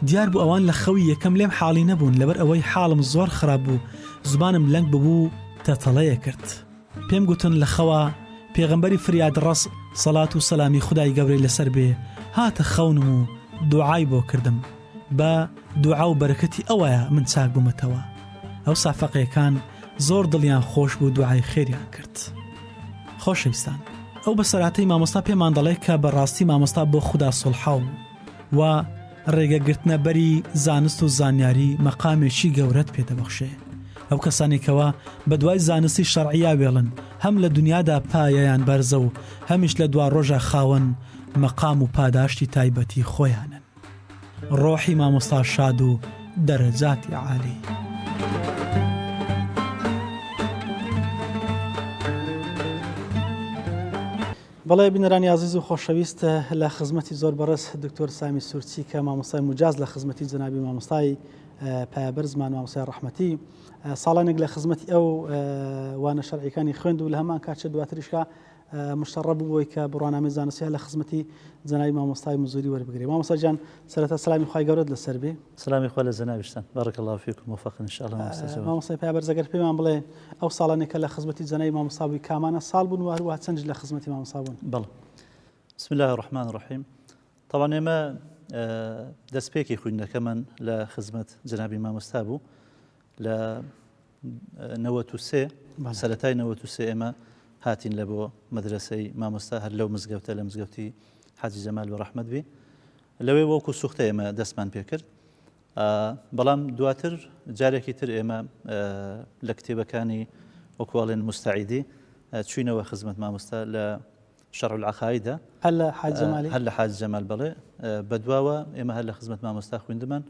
دیار بوو ئەوان لە خەوی یەکەم لێم حاڵی نەبوون لەبەر ئەوەی حاڵم زۆر خراپ بوو زبانم لەنگ ببوو تەتەڵەیە کرد پێم گوتن لە خەوە پێغەمبەری فریاد ڕەس سەڵات و سەلامی خودای گەورەی لەسەر بێ هاتە خەونم و دوعای بۆ کردم بە دوعا و بەرەکەتی ئەوەیە من چاک بوومەتەوە ئەو سافەقیەکان زۆر دڵیان خۆش بوو دوعای خێریان کرد خۆشەویستان ئەو بەسەراتەی مامۆستا پێمان دەڵێ کە بەڕاستی مامۆستا بۆ خوددا سڵحاو و ڕێگەگرتنە بەری زانست و زانیاری مەقامێکی گەورەت پێدەبەخشێ ئەو کەسانێکەوە بە دوای زانستی شەرعیا وێڵن هەم لە دنیادا پایەیان بەرزە و هەمیش لە دوا ڕۆژە خاوەن مەقام و پاداشتی تایبەتی خۆیانن ڕۆحی مامۆستا شاد و دەرەجاتی عالی بەڵێ بینەرانی عزیز و خۆشەویست لە خزمەتی زۆر بەڕێز دکتۆر سامی سورچی کە مامۆستای مجاز لە خزمەتی جەنابی مامۆستای پایەبەرزمان مامۆستای ڕەحمەتی ساڵانێک لە خزمەتی ئەو وانە شەرعیەکانی خوێند و لە هەمان کاتچە دواتریشکە مشتەڕە بووی کە بڕوانامەی زانستی لە خزمەتی جەنابی مامۆستای مزوری وەربگرێت. مامۆستا جان سەرەتا سلامی خوای گەورەت لەسەر بێ. سلامی خوا لە جەنابیشتان. بارك الله فيكم موفق ان شاء الله. مامۆستای پایەبەرز ئەگەر پێمان بڵێ ئەو ساڵانێکە لە خزمەتی جەنابی مامۆستا بووی کامانە ساڵ بوون و هەروەها چەند لە خزمەتی مامۆستا بوون؟ بەڵێ. بسم الله الرحمن الرحيم. طبعا ئێمە دەستپێکی خوێندنەکەمان لە خزمەت جەنابی مامۆستا بوو لە 93 سەرەتای 93 ئێمە هاتین لە بۆ مەدرسەی مامۆستا هەر لەو مزگەوتە لە مزگەوتی حاجی جەمال بە ڕەحمەت بێ لەوێ وەکو سوختە ئێمە دەستمان پێ کرد. بەڵام دواتر جارێکی تر ئێمە لە کتێبەکانی وەکوڵێن مستعیدی چوینەوە خزمەت مامۆستا لە شەرع العقایدە هەر لە حاج جەمال بڵێ بەدواوە ئێمە هەر لە خزمەت مامۆستا خوێندمان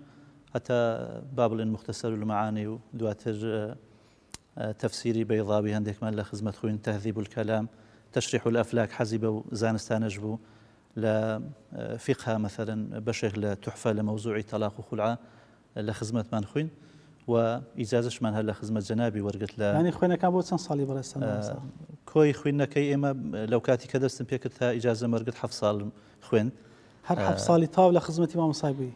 هەتا با بڵێن مختصر المعانی و دواتر تفسيري بيضاوي هندێک من لە خزمەت خوێن تهذيب الكلام تشريح الأفلاك حەزی بەو زانستانەش بوو لە فقه مثلا بەشێک لە تحفە لە مەوزوعی تەلاق و خولعە لە خزمەتمان خوێن و ئیجازەشمان هەر لە خزمەت جەنابی وەرگرت لە ینی خوێنەکان بۆ چەند ساڵی بەڕێستە کۆی خوێندنەکەی ئێمە لەو کاتی کە دەستم پێ کرد تا ئیجازە وەرگرت 7 ساڵ خوێن هەر 7 ساڵی تاو لە خزمەتی مامۆستای بووی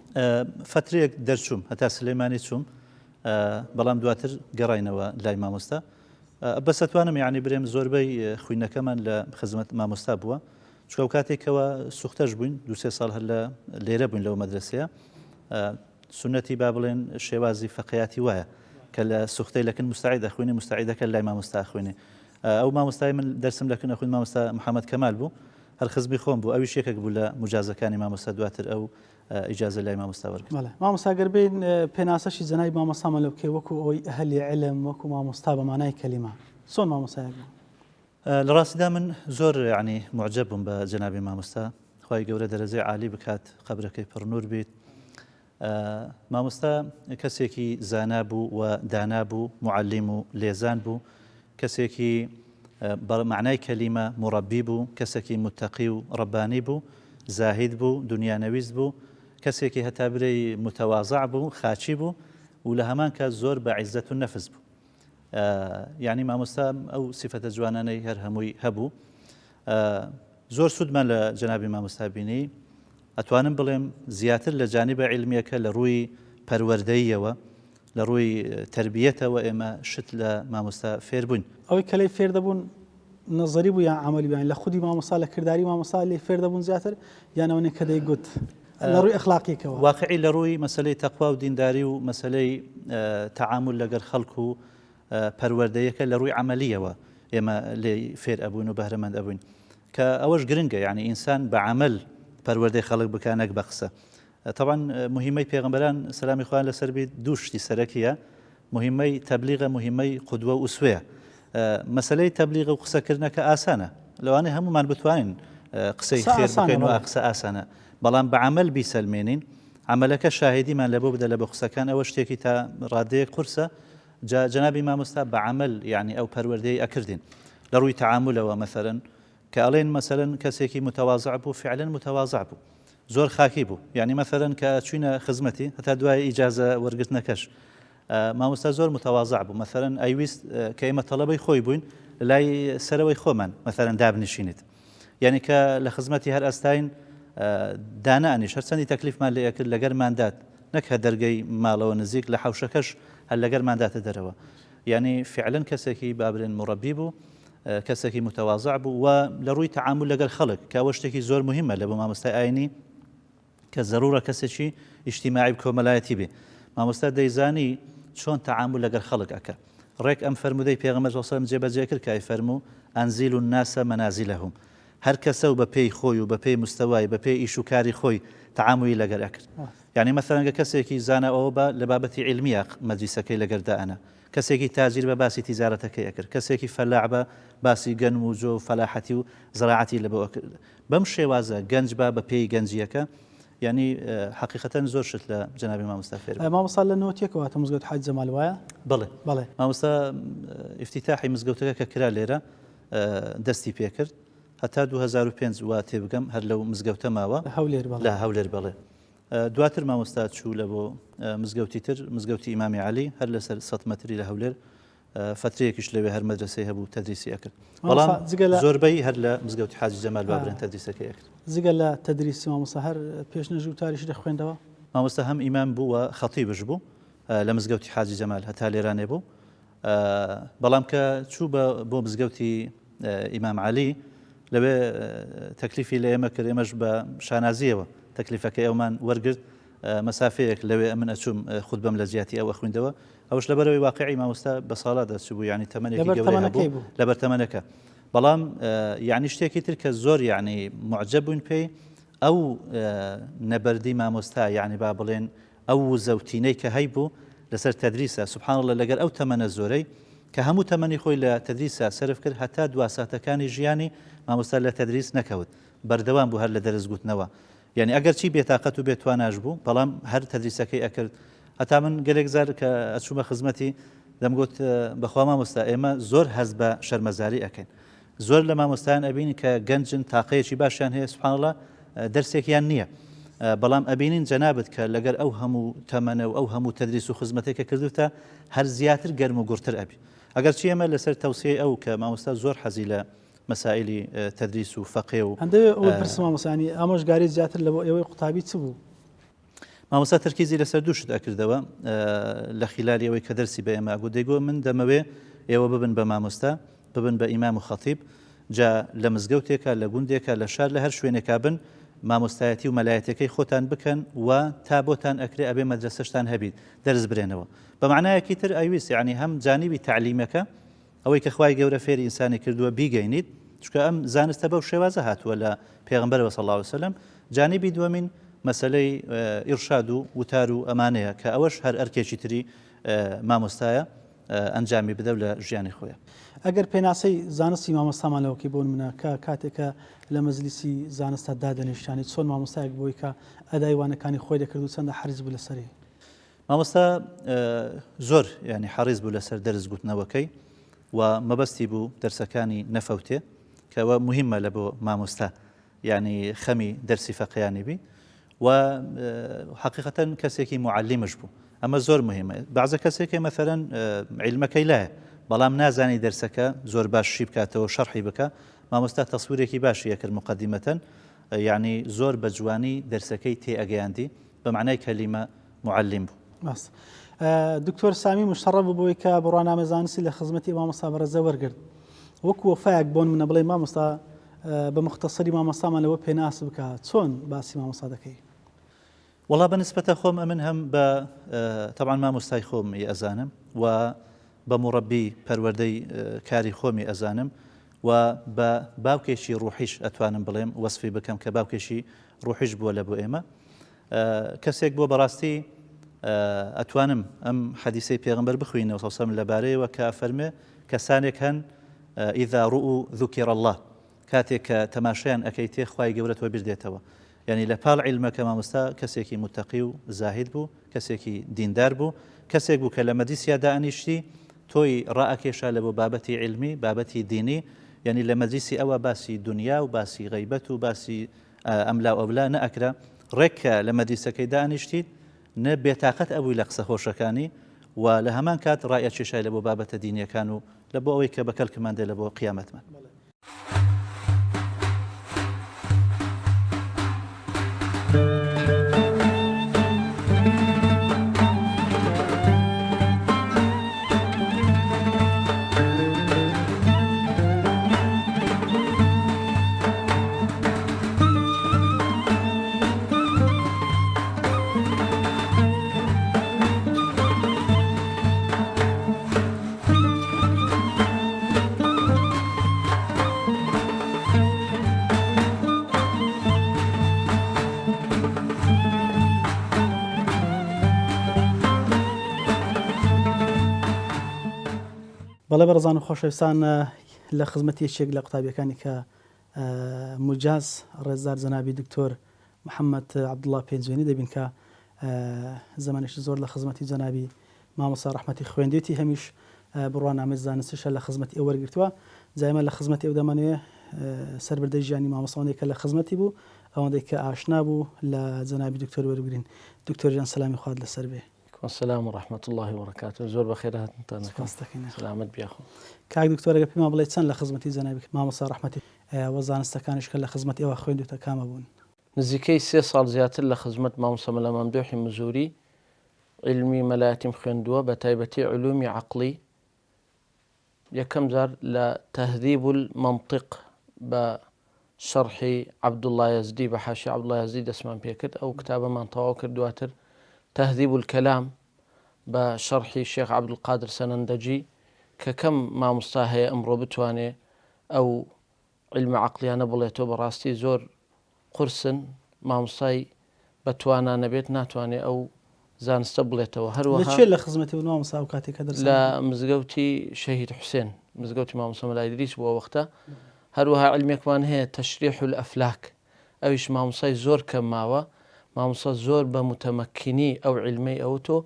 فترێک دەرچووم هەتا سلەیمانی چووم بەڵام دواتر گەڕاینەوە لای مامۆستا بەسەتوانم یعنی برێم زۆربەی خوێندنەکەمان لە خزمەت مامۆستا بووە چکە و کاتێکەوە سوختەش بووین 2-3 ساڵ هەر لە لێرە بووین لەو مەدرسەیە سنەتی با بڵێن شێوازی فەقیاتی وایە کە لە سوختەی لەکن مستعیدە خوێنی مستعیدەکە لای مامۆستا خوێنێ ئەو مامۆستای من دەرسم لەکن خوێن مامۆستا محەممەد کەمال بوو هەر خزمی خۆم بوو ئەویش یەکێک بوو لە مجازەکانی مامۆستا دواتر ئەو ئیجازە لای مامۆستا وەرگرت. مامۆستا گەربێن پێناسەشی جەنابی مامۆستامە لەو کێ وەکو ئەوەی ئەهلی عیلم وەکو مامۆستا بە مانای کەلیمە چۆن مامۆستایە لە ڕاستیدا من زۆر یعنی معجب بووم بە جەنابی مامۆستا خوای گەورە دەرەجەی عالی بکات قەبرەکەی پڕنور بیت. مامۆستا کەسێکی زانا بوو و دانا بوو معلم و لێزان بوو کەسێکی معنای کەلیمە مڕەبی بوو کەسێکی متەقی و ڕەبانی بوو زاهید بوو دنیانەویست بوو کەسێکی هەتا برەی متەوازع بوو خاچی بوو و لە هەمان کات زۆر بە عیزەت و نەفس بوو یعنی مامۆستا ئەو سیفەتە جوانانەی هەر هەمووی هەبوو زۆر سوودمان لە جەنابی مامۆستا بینی ئەتوانم بڵێم زیاتر لە جانیبە عیلمیەکە لە ڕووی پەروەردەییەوە لە ڕووی تربیەتەوە ئێمە شت لە مامۆستا فێر بووین ئەوەی کە لەی فێر دەبوون نظری بوو یان عملی بیان لە خودی مامۆستا لە کردداری مامۆستا لێ فێر دەبوون زیاتر یانەوەنێ کە دەیگوت لە ڕووی ئەخلاقیەکەوە واقعی لە ڕووی مەسلەی تەقوا و دینداری و مەسلەی تەعامل لەگەڵ خەڵک و پەروەردەیەکە لە ڕووی عملیەوە ئێمە لێ فێر ئەبووین و بەهرەمەند ئەبووین کە ئەوەش گرنگە یعنی ئینسان بە عمل پەروەردەی خەڵک بکانەک بە قسە طبعا مهمەی پێغەمبەران سەلامی خوایان لەسەر بیت دوو شتی سەرەکیە مهمەی تەبلیغە مهمەی قودوە و ئوسوەیە مەسلەی تەبلیغ و قسەکردنەکە ئاسانە لەوانەیە هەمومان بتوانین قسەی خێر بکەین و قسە ئاسانە بەڵام بە عمل بیسەلمێنین عملەکە شاهدیمان لە بۆ بدە لە بە قسەکان ئەوە شتێکی تا ڕادەیەک قورسە جەنابی مامۆستا بە عمل یعنی ئەو پەروەردەی ئەکردین لە ڕووی تەعاملەوە مثلا کە ئەڵێن مثلا کەسێکی متەواضع بوو فعلا متەواضع بوو زۆر خاکی بوو یعنی مثلا کە چوینە خزمەتی هەتا دوای ئیجازە وەرگرتنەکەش مامۆستا زۆر متەواضع بوو مثلا ئەیویست کە ئێمە تەڵەبەی خۆی بووین لای سەرەوەی خۆمان مثلا دابنیشینیت یعنی کە لە خزمەتی هەر ئەستاین دانانیش هەرچەندی تەکلیفمان لێ کرد لەگەرماندات نەک هە دەرگەی ماڵەوە نزیک لە حوشەکەش هەر لەگەرمانداتە دەرەوە یعنی فعلا کەسێکی بابرێن مڕەبی بوو کەسێکی متەواضع بوو و لە ڕووی تەعامل لەگەڵ خەڵک کە ئەوە شتێکی زۆر مهمە لە بۆ مامۆستای ئاینی کە زەرورە کەسێکی ئیجتیماعی کۆمەلایەتی بێ مامۆستا دەیزانی چۆن تەعامل لەگەڵ خەڵک ئەکە ڕێک ئەم فەرمودەی پێغەمبەر صلی الله علیه و سلم جێبەجێ کرد کە فەرموو ئەنزیل الناس منازلهم هەر کەسە و بە پێی خۆی و بە پێی مستەوای بە پێی ئیش و کاری خۆی تەعاملی لەگەر ئەکرد یعنی مثلا کەسێکی زانە ئەوە بە لە بابەتی عیلمیە مەجلیسەکەی لەگەردانە کەسێکی تاجیر بە باسی تیجارەتەکەی ئەکرد کەسێکی فەلاع بە باسی گەنم و جۆ و فەلاحەتی و زراعەتی لە بۆ ئەکرد بەم شێوازە گەنج بە پێی گەنجیەکە یعنی حقیقەتەن زۆر شت لە جەنابی مامۆستا فێر مامۆستا لە نەوەتیەکەوە تە مزگەوت حاج جەمال وایە بەڵێ مامۆستا ئیفتیتاحی مزگەوتەکە کە کرا لێرە دەستی پێ کرد هەتا 2005 وا تێبگەم هەر لەو مزگەوتە ماوە لە هەولێر بەڵێ دواتر مامۆستا چوو لە بۆ مزگەوتی تر مزگەوتی ئیمامی عەلی هەر لەسەر 100 مەتری لە هەولێر فترەیەکیش لەوێ هەر مەدرسەی هەبوو تەدریسی ئەکرد بەڵام زۆربەی هەر لە مزگەوتی حاجی جەمال بابرێن تەدریسەکەی ئەکرد جگە لە تەدریسی مامۆستا هەر پێشنەژ و تاریشی دەخوێندەوە مامۆستا هەم ئیمام بوو و خەتیبش بوو لە مزگەوتی حاجی جەمال هەتا لێرانێ بوو بەڵام کە چوو بۆ مزگەوتی ئیمام عەلی لەوێ تەکلیفی لە ئێمە کرد ئێمەش بە شانازیەوە تەکلیفەکەی ئەومان وەرگرت مەسافەیەک لەوێ ئەمن ئەچووم خوتبەم لە زیاتی ئەوە خوێندەوە ئەوش لەبەرەوەی واقعی مامۆستا بە ساڵات دەچوو ینی تەمەنێکی گەورەی هەبوو لەبەر تەمەنەکە بەڵام یعنی شتێکی تر کە زۆر یعنی معجب بوون پێی ئەو نەبەردی مامۆستا یعنی با بڵێن ئەو زەوتینەی کە هەیبوو لەسەر تەدریسە سوبحان الله لەگەر ئەو تەمەنە زۆرەی کە هەموو تەمەنی خۆی لە تەدریسە سەرف کرد هەتا دواساتەکانی ژیانی مامۆستا لە تەدریس نەکەوت بەردەوام بوو هەر لە دەرزگوتنەوە یعنی ئەگەر چی بێتاقەت و بێتواناش بوو بەڵام هەر تەدریسەکەی ئەکرد هەتا من گەلێک زار کە ئەچوومە خزمەتی دەمگوت بەخوا مامۆستا ئێمە زۆر هەز بە شەرمەزاری ئەکەین زۆر لە مامۆستایان ئەبینی کە گەنجن تاقەیەکی باشیان هەیە سوبحان الله دەرسێکیان نییە بەڵام ئەبینین جەنابەت کە لەگەر ئەو هەموو تەمەنە و ئەو هەموو تەدریس و خزمەتێکە کردوتە هەر زیاتر گەرم و گورتر ئەبی ئەگەر چی ئێمە لەسەر تەوسیە ئەو کە مامۆستا زۆر حەزی لە مەسائلی تەدریس و فەقێ و هەندێک ئەوە پرسم مامۆستانی ئامۆژگاری زیاتر لە بۆ ئێوەی قوتابی چ بوو مامۆستا تەرکیزی لەسەر دووشت ئەکردەوە لە خیلالی ئەوەی کە دەرسی بە ئێمە ئەگوت دەیگوت من دەمەوێ ئێوە ببن بە مامۆستا ببن بە ئیمام و خەتیب جا لە مزگەوتێکە لە گوندێکە لە شار لە هەر شوێنێکا بن مامۆستایەتی و مەلایەتەکەی خۆتان بکەن و تا بۆتان ئەکرێ ئەبێ مەدرسەشتان هەبیت دەرز برێنەوە بە معنایەکی تر ئەویست یعنی هەم جانیبی تعلیمەکە ئەوەی کە خوای گەورە فێری ئینسانی کردووە بیگەینیت چکە ئەم زانستە بەو شێوازە هاتووە لە پێغمبەرەوە صلی الله علیه وسلم جانیبی دووەمین مەسەلەی ئیرشاد و وتار و ئەمانەیە کە ئەوەش هەر ئەرکێکی تری مامۆستایە ئەنجامی بدە لە ژیانی خۆیان ئەگەر پێناسەی زانستی مامۆستامانەوەکی بۆن منە کە کاتێکە لە مەزلیسی زانستە دادەنیشتانی چۆن مامۆستایەک بۆی کە ئەدایوانەکانی خۆی دەکرد و چەندە حەریز بوو لەسەری مامۆستا زۆر ینی حەریز بوو لەسەر دەرس گوتنەوەکەی و مەبەستی بوو دەرسەکانی نەفەوتێ کەەوە مهمە لە بۆ مامۆستا ینی خەمی دەرسی فەقیانی بی و حقیقەتەن کەسێکی معلمش بوو ئەمە زۆر مهمە بەعزە کەسێکی مەثەرەن عیلمەکەی لایە بەڵام نازانی دەرسەکە زۆر باشی بکاتەوە شەرحی بکە مامۆستا تەسوورێکی باشی یەکرد مقدمەتەن یعنی زۆر بە جوانی دەرسەکەی تێئەگەیاندی بە معنای کەلیمە معلم بوو دکتۆر سامی مشتەڕە بوو بۆی کە بڕوانامە زانستی لە خزمەتی مامۆستا بەرەزە وەرگرت وەکو وەفایەک بۆن منە بڵێ مامۆستا بە مختصری مامۆستامان لەوە پێناس بکە چۆن باسی مامۆستا دەکەی وڵا بەنسبەتە خۆم ئەمن هەم بە تەبعاً مامۆستای خۆمی ئەزانم و بە موڕەبی پەروەردەی کاری خۆمی ئەزانم و بە باوکێکی ڕوحیش ئەتوانم بڵێم وەسفی بکەم کە باوکێکی ڕوحیش بووە لە بۆ ئێمە کەسێک بۆ بەڕاستی ئەتوانم ئەم حەدیسەی پێغمبەر بخوێنەوە سەڵسەم لەبارەیەوە کە فەرمێ کەسانێک هەن ئیذا ڕوء ذوکر الله کاتێک کە تەماشایان ئەەکەی تێ خوای گەورەتەوە بیردێتەوە یعنی لە پاڵ عیلمەکە مامۆستا کەسێکی متەقی و زاهید بوو کەسێکی دیندار بوو کەسێک بوو کە لە مەدرسیا دائنیشتی تۆی ڕائەکێشا لە بۆ بابەتی عیلمی بابەتی دینی یعنی لە مەجلیسی ئەوە باسی دنیا و باسی غیبەت و باسی ئەملا و ئەولا نەئەکرا ڕێککە لە مەدرسەکەی دانیشتیت نە بێتاقەت ئەووی لە قسە خۆشەکانی و لە هەمان کات ڕائەکێشای لە بۆ بابەتە دینیەکان و لە بۆ ئەوەی کە بەکەلکمان دێ لە بۆ قیامەتمان بەڵێ بەڕزان و خۆشەویستان لە خزمەتی یەکێک لە قوتابیەکانی کە مجاز ڕێزدار جەنابی دکتۆر محەممەد عەبدوڵڵا پێنجوێنی دەبین کە زمانێکی زۆر لە خزمەتی جەنابی مامۆستا ڕەحمەتی خوێندێتی هەمیش بڕوانامەی زانستیشە لە خزمەتی ئەو وەرگرتووە جایمە لە خزمەتی ئەو دەمانوێ سەربەردەی ژیانی مامۆستاوانەی کە لە خزمەتی بوو ئەوەندەی کە ئاشنا بوو لە جەنابی دکتۆر وەربگرین. دکتۆریان سەلامی خوارد لەسەر بێ. السلام ورحمة الله وبركاته. زۆر بەخێر هاتنتان سلامت بیاخۆ. کاک دکتۆرەگە پێمان بڵێ چەند لە خزمەتی جەنابی مامۆستا ڕەحمەتی وە زانستەکانیش کە لە خزمەتی ئەوە خوێندوتە کامە بوون؟ نزیکەی 3 ساڵ زیاتر لە خزمەت مامۆستا مەلا مەمدوحی مزوری علمی مەلایەتیم خوێندووە بە تایبەتی علومی عەقڵی. یەکەم جار لە تەهذیب المەنطق بە شەرحی عەبدوڵڵا یەزدی بە حاشیە عەبدوڵڵا یەزدی دەستمان پێ کرد. ئەو کتابەمان تەواو کرد. دواتر تەهذیب الکەلام بە شەرحی شێخ عەبدولقادر سەنەندەجی کە کەم مامۆستا هەیە ئەمڕۆ بتوانێ ئەو علمە عەقڵیانە بڵێتەوە. بەڕاستی زۆر قورسن، مامۆستای بەتوانە نەبێت ناتوانێت ئەو زانستە بڵێتەوە. هەروەها لەکوێ لە خزمەتی بوو مامۆستا و کاتێک کە دەرس لە مزگەوتی شەهید حوسێن، مزگەوتی مامۆستا مەلا ئیدریس بووە وەختە. هەروەها علمێکمان هەیە تەشریح الئەفلاک، ئەویش مامۆستای زۆر کەم ماوە. مامۆستا زۆر بە متەمەکینی ئەو علمەی ئەوتۆ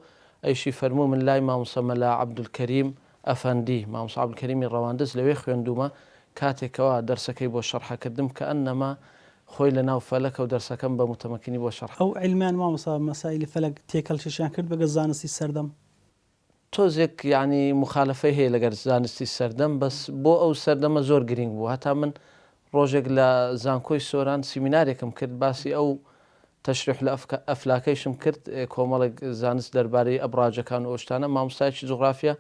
ئەیشی فەرموو من لای مامۆستا مەلا عەبدولکەریم ئەفەندی، مامۆستا عەبدولکەریمی ڕەواندز لەوێ خوێندومە. کاتێکەوە دەرسەکەی بۆ شەرحەکردم کە ئەنەما خۆی لە ناو فەلەکە و دەرسەکەم بە متەمەکینی بۆ شەرح. ئەو علمیان مامۆستا مەسائیلی فەلەک تێکەڵکێشیان کرد بەگە زانستی سەردەم؟ تۆزێک یعنی مخالفەی هەیە لەگەر زانستی سەردەم، بەس بۆ ئەو سەردەمە زۆر گرنگ بوو. هەتا من ڕۆژێک لە زانکۆی سۆران سیمینارێکم کرد، باسی ئەو تەشریح لە ئەفلاکەیشم کرد. کۆمەڵێک زانست دەربارەی ئەبراجەکان و ئۆشتانە. مامۆستایەکی جوغرافیا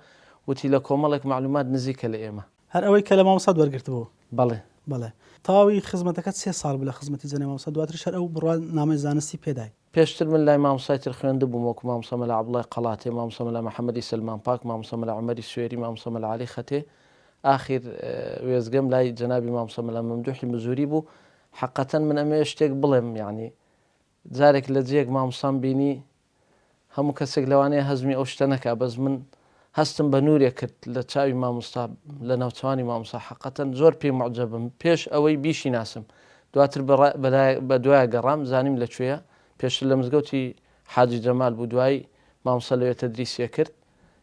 وتی لە کۆمەڵێک معلومات نزیکە لە ئێمە. هەر ئەوەی کە لە مامۆستا وەرگرت بوو؟ بەڵێ بەڵێ. تەواوی خزمەتەکەت 3 ساڵ بوو لە خزمەتی جەنابی مامۆستا، دواترش هەر ئەو بڕوا نامەی زانستی پێدای. پێشتر من لای مامۆستای تر خوێندە بووم، وەکو مامۆستا مەلا عەبدوڵڵای قەڵاتێ، مامۆستا مەلا محەممەدی سلمان پاک، مامۆستا مەلا عومەری سوێری، مامۆستا مەلا عەلی خەتێ. ئاخیر وێزگەم لای جەنابی مامۆستا مەلا مەمدوحی مزوری بوو. حەقەتەن من ئەمێ شتێک بڵێم، یعنی جارێک لە جێک مامۆستام بینی هەموو کەسێک لەوانەیە هەزمی ئەو شتە نەکا، بەس من هەستم بە نورێک کرد لە چاوی مامۆستا لە ناوچوانی مامۆستا. حەقەتەن زۆر پێی معجەبم. پێش ئەوەی بیشی ناسم، دواتر بە دوایە گەڕام زانیم لەکوێیە. پێشتر لە مزگەوتی حاجی جەمال بوو، دوای مامۆستا لەوێ تەدریسیە کرد،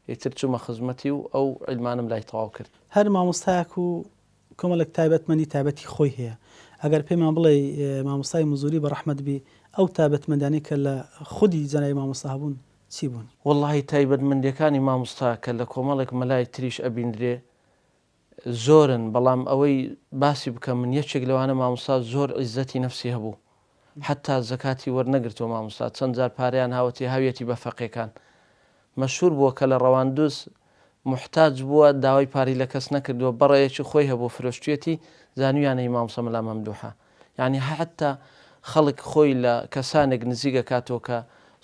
ئیتر چوومە خزمەتی و ئەو علمانم لای تەواو کرد. هەر مامۆستایەک و کۆمەڵێک تایبەتمەندی تایبەتی خۆی هەیە. ئەگەر پێمان بڵێ مامۆستای مزوری بە ڕەحمەت بی ئەو تایبەتمەندانی کە لە خودی جەنابی مامۆستا هەبوون چی بوون؟ وەڵڵاهی تایبەتمەندیەکانی مامۆستا کە لە کۆمەڵێک مەلای تریش ئەبیندرێ زۆرن، بەڵام ئەوەی باسی بکەم من یەکێک لەوانە مامۆستا زۆر عیزەتی نەفسی هەبوو، حتا زەکاتی وەرنەگرتەوە مامۆستا. چەند جار پارەیان هاوەتی هاویەتی بە فەقیەکان. مەشهور بووە کە لە ڕەواندوس محتاج بووە داوای پاری لە کەس نەکردووە، بەڕێیەکی خۆی هەبوو فرۆشتوێتی زانویانەی مامۆستا مەلا مەمدوحە. یعنی حتا خەڵک خۆی لە کەسانێک نزیکە کاتەوە کە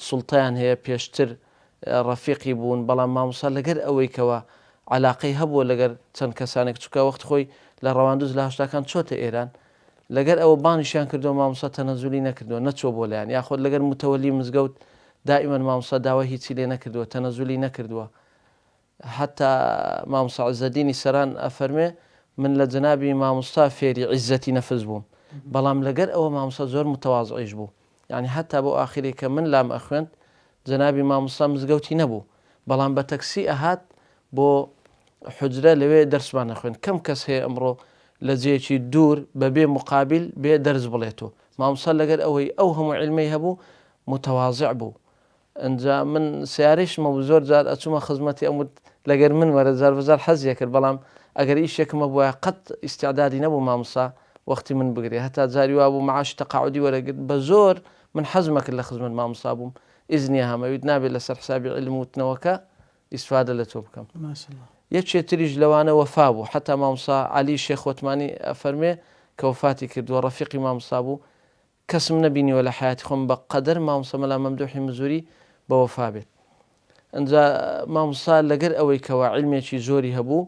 سوڵتەیان هەیە پێشتر ڕەفیقی بوون، بەڵام مامۆستا لەگەر ئەوەی کەوە علاقەی هەبووە لەگەر چەند کەسانێک چووکە وەخت خۆی لە ڕەواندوز لە هەشتاکان چۆتە ئێران، لەگەر ئەوە بانیشیان کردەوە مامۆستا تەنەزولی نەکردووە، نەچۆ بۆ لایەن. یاخۆت لەگەر متەوەلی مزگەوت دائیمەن مامۆستا داوای هیچی لێ نەکردووە، تەنەزولی نەکردووە. حتا مامۆستا عیزەدینی سەران ئەفەرمێ من لە جەنابی مامۆستا فێری عیزەتی نەفس بووم، بەڵام لەگەر ئەوە مامۆستا زۆر متەواضعیش بوو. یعنی حتا بۆ ئاخری کە من لام ئەخوێند جەنابی مامۆستا مزگەوتی نەبوو، بەڵام بە تەکسی ئەهات بۆ حجرە لەوێ دەرسمان نەخوێن. کەم کەس هەیە ئەمڕۆ لە جێکی دوور بەبێ مقابل بێ دەرس بڵێتەوە. مامۆستا لەگەر ئەوەی ئەو هەموو علمەی هەبوو متەواضع بوو. ئەنجا من سیارەیشمە بوو زۆر جار ئەچوومە خزمەتی ئەموت لەگەر من وەرە زار بەزار حەزیە کرد، بەڵام ئەگەر ئیشێکمە بووە قەت ئیستیعدادی نەبوو مامۆستا وەختی من بگرێ. هەتا جاری وا بوو معاش تەقاعودی وەرەگرت، بە زۆر من حەزمە کرد لە خزمەت مامۆستا بووم، ئیزنیە هەمەویت نابێت لەسەر حسابی علم وتنەوەکە ئیسفادە لە تۆ بکەم. یەکێتریش لەوانە وەفا بوو، حتا مامۆستا عەلی شێخ وەتمانی ئەفەرمێ کە وەفاتی کردووە ڕەفیقی مامۆستا بوو، کەسم نەبینیوە لە حیاتی خۆم بە قەدەر مامۆستا مەلا مەمدوحی مزوری بە وەفا بێت. ئەنجا مامۆستا لەگەر ئەوەی کەوا علمێکی زۆری هەبوو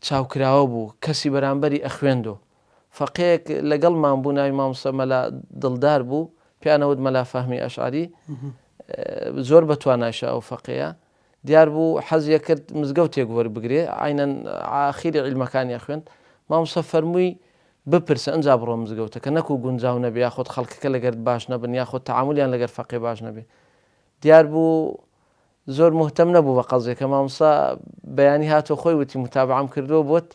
چاوکراوە بوو، کەسی بەرامبەری ئەخوێندۆ. فەقێک لەگەڵمان بوو ناوی مامۆستا مەلا دڵدار بوو، پیانەوت مەلا فەهمی ئەشعەری، زۆر بەتوانایشە ئەو فەقەیە. دیار بوو حەزیە کرد مزگەوتێک وەربگرێ، عینەن ئاخیری عیلمەکانی خوێند. مامۆستا فەرمووی بپرسە ئەنجا بڕۆ مزگەوتەکە، نەکو گونجاو نەبێ یاخۆت خەڵکەکە لەگەر باش نەبن یاخۆت تەعامولیان لەگەر فەقێ باش نەبێ. دیار بوو زۆر مهتەم نەبوو بە قەزێکە. مامۆستا بەیانی هاتۆ خۆی وتی متابعەم کردووە بۆت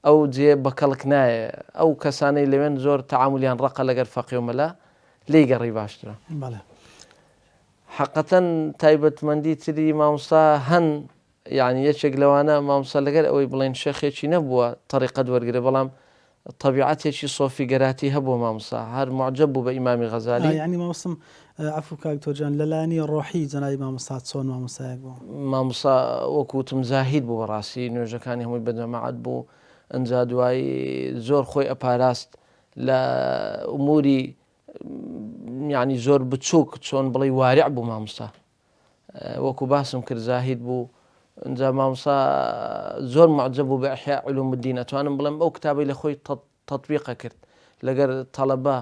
ئەو جێ بەکەڵک نایە ئەو کەسانەی لەوێن زۆر تەعاملیان ڕقە لەگەر فەقیومەلا لی گەڕی باشترە. حقەتەن تایبەتمەندی تری مامۆستا هەن یعنی یەکێک لەوانە مامۆستا لەگەر ئەوەی بڵێن شەخێکی نەبووە طریقەت وەرگرە بەڵام طبیعەتێکی سۆفیگەراتی هەبوو مامۆستا هەر معجب بوو بە ئیمامی غەزالی. ینی مامۆستم عفو کاکتۆرجان لەلایەنی ڕۆحی جەنابی مامۆستا چۆن مامۆستایەک بوو؟ مامۆستا وەکوتم زاهید بوو بەڕاستی نوێژەکانی هەمووی بەجەماعەت بوو ئەنجا دوایی زۆر خۆی ئەپاراست لە ئوموری یعنی زۆر بچووک چۆن بڵێ وارع بوو مامۆستا وەکو باسم کرد زاهید بوو ئەنجا مامۆستا زۆر معجب بوو بە ئیحیا علوم الدین ئەتوانم بڵێم ئەو کتابەی لە خۆی تەطبیقە کرد لەگەر تەڵەبە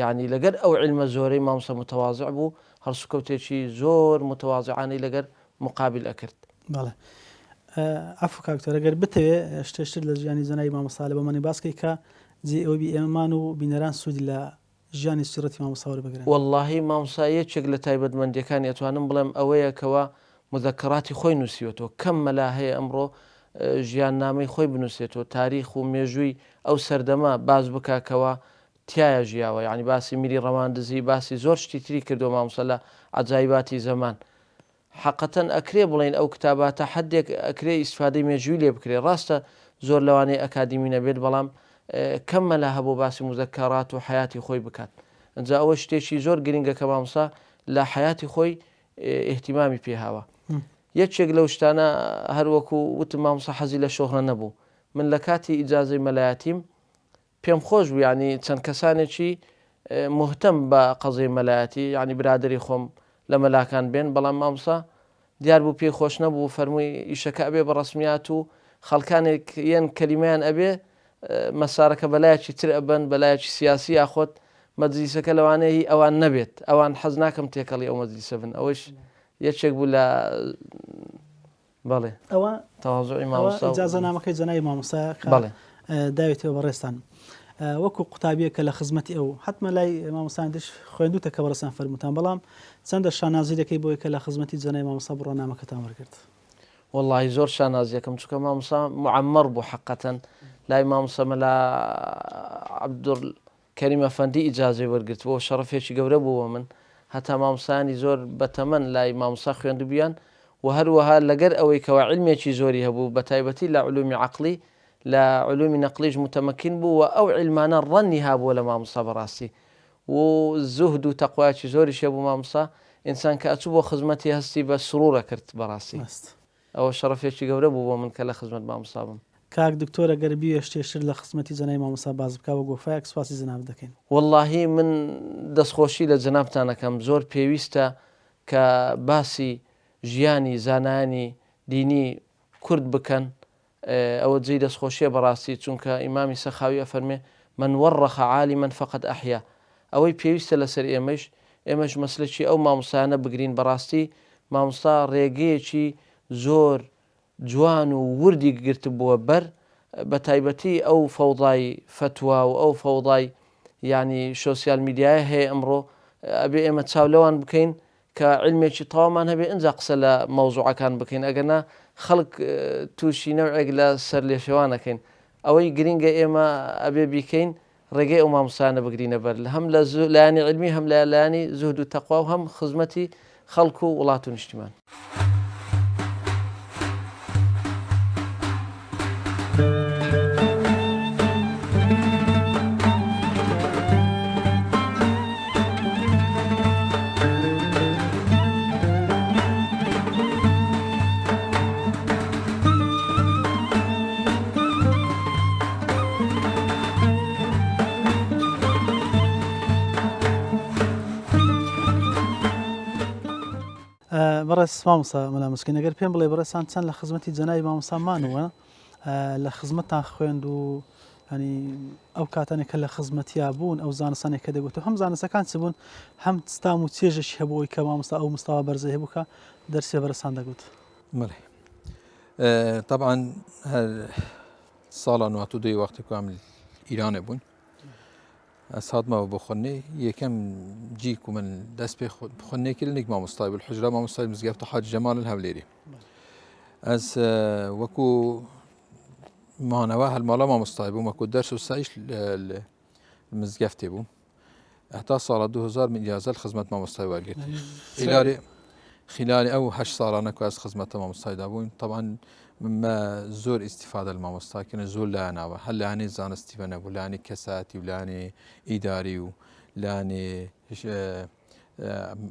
یعنی لەگەر ئەو علمە زۆرەی مامۆستا متەواضع بوو هەرسوکەوتێکی زۆر متەواضعانەی لەگەر مقابل ئەکرد. بەڵێ عفو کاکتۆر ئەگەر بتەوێ شتێشتر لە ژیانی جەنابی مامۆستا لە بەمانی باسکەی کە جێ ئەوە بی ئێمەمان و بینەران سوودی لە ژیانی سیرەتی مامۆستا وەربگرن. واللهی مامۆستا یەکێک لە تایبەتمەندیەکانی ئەتوانم بڵێم ئەوەیە کەوە مذەکەراتی خۆی نووسیوەتەوە کەم مەلا هەیە ئەمڕۆ ژیان نامەی خۆی بنووسێتەوە تاریخ و مێژووی ئەو سەردەما باز بکاکەوە تایە ژیاوە یعنی باسی میری ڕەواندزی باسی زۆر شتی تری کردو مامۆستا لە عەجایباتی زەمان. حقەتەن ئەکرێ بڵێن ئەو کتاباتە حدێک ئەکرێ ئیسفادەی مێژووی لێ بکرێ ڕاستە زۆر لەوانەیە ئەکادیمی نەبێت بەڵام کەم مەلا هەبوو باسی مذەکەرات و حیاتی خۆی بکات. ئەنجا ئەوە شتێکی زۆر گرنگە کە مامۆستا لە حیاتی خۆی ئیهتیمامی پێهاوە. یەکێک لەو شتانە هەروەکو وتم مامۆستا حەزی لە شۆهرە نەبوو من لە کاتی ئیجازەی مەلایەتیم پێم خۆش بوو ینی چەند کەسانێکی مهتەم بە قەزەی مەلایەتی ینی برادری خۆم لە مەلاکان بێن بەڵام مامۆستا دیار بوو پێی خۆش نەبوو فەرمووی ئیشەکە ئەبێ بە ڕسمیات و خەڵکانێک یەن کەلیمەیان ئەبێ مەسارەکە بەلایەکی تر ئەبن بەلایەکی سیاسی یاخۆت مەجلیسەکە لەوانەیە ئەوان نەبێت ئەوان حەز ناکەم تێکەڵی ئەو مەجلیسە بن ئەوەش یەکێک بوو لە بەڵێ ئەوە تەواضوعی مامۆستا ئیجازە نامەکەی جەنابی مامۆستا بەڵێ داوێتەوە بەڕێستان وەکو قوتابیەکە لە خزمەتی ئەو حتممە لای مامۆستایانش خوێندوتە کە بەڕێستان فەرمووتان بەڵام چەندە شانازیرەکەی بۆی کە لە خزمەتی جەنابی مامۆستا بڕۆ نامەکەتان وەرگرت. واللهی زۆر شانازیەکەم چونکە مامۆستا معەممەڕ بوو حقەتەن لای مامۆستا مەلا عەبدولکەریم ئەفەندی ئیجازەی وەرگرت بۆ شەڕەفێکی گەورە بووە من هەتا مامۆستایانی زۆر بەتەمەن لای مامۆستا خوێندبیان و هەروەها لەگەر ئەوەی کەوا علمێکی زۆری هەبوو بە تایبەتی لە علومی عەقلی لە علومی نەقلیش متەمەکین بوو و ئەو علمانە ڕەنی هابووە لە مامۆستا بەڕاستی و زوهد و تەقوایەکی زۆریش هەبوو مامۆستا ئینسان کە ئەچوو بۆ خزمەتی هەستی بە سروورە کرد بەڕاستی ئەوە شەڕەفێکی گەورە بوو بۆ من کە لە خزمەت مامۆستا بم. کاک دکتۆرە گەربی شتێشتر لە خزمەتی جەنابی مامۆستا باز بکەوە گۆفایەک سواسی جەناب دەکەین. واللهی من دەستخۆشی لە جەنابتانەکەم زۆر پێویستە کە باسی ژیانی زانانی دینی کورد بکەن ئەوە جێی دەستخۆشیە بەڕاستی چونکە ئیمامی سەخاوی ئەفەرمێ من وەڕەخە عالیمەن فەقەد ئەحیا ئەوەی پێویستە لەسەر ئێمەش مەسلەکی ئەو مامۆستایانە بگرین بەڕاستی مامۆستا ڕێگەیەکی زۆر جوان و وردی گرت بووە بەر بە تایبەتی ئەو فەوضای فتوا و ئەو فەوضای ینی سۆسیال میدیایە هەیە ئەمڕۆ ئەبێ ئێمە چاولەوان بکەین کە علمێکی تەوامان هەبێ ئەنجا قسە لە مەوزوعەکان بکەین ئەگەنا خەڵک تووشی نەوعێک لە سەر لێشێوانەکەین ئەوەی گرینگە ئێمە ئەبێ بیکەین ڕێگەی ئەو مامۆستایانە بگرینە بەر هەم لە لایانی علمی هەم لە لایانی زوهد و تەقوا و هەم خزمەتی خەڵک و وڵات و نیشتیمان. بەڕێز مامۆستا مەلا مسکین ئەگەر پێم بڵێ بەڕێستان چەند لە خزمەتی جەنابی مامۆستامانەوە لە خزمەتتان خوێند و ینی ئەو کاتانێک کە لە خزمەتیا بوون ئەو زانستانێک کە دەگوتەوە هەم زانستەکان چ بوون هەم ستام و چێژێکی هەبووی کە مامۆستا ئەو مستاوا بەرزەی هەبوو کە دەرسێ بەرزان دەگوت. بەڵێ طبعا هەر ساڵە 92 وەختی کام ئیرانە بوون ئەس هاتمەوە بۆ خوێندنێ یەکەم جیک و من دەست پێ خوێندنێکی لەنێک مامۆستای بالحجرە مامۆستای مزگەفتە حاج جەمال الهەولێری ئەس وەکو مانەوە هەلماڵە مامۆستای بووم وەکو دەرس و سایش مزگەفتێ بووم هەتا ساڵە 2000 میلیازە خزمەت مامۆستای وەرگرت خلال ئەو 8 ساڵانە کواس خزمەتە مامۆستایدا بووین طبعا زۆر ئیسیفادە لە مامۆستاکردن زۆر لایەناوە هەر لایەنی زانستی بە نەبوو لایەنی کەساتی و لایەنی ئیداری و لایەنی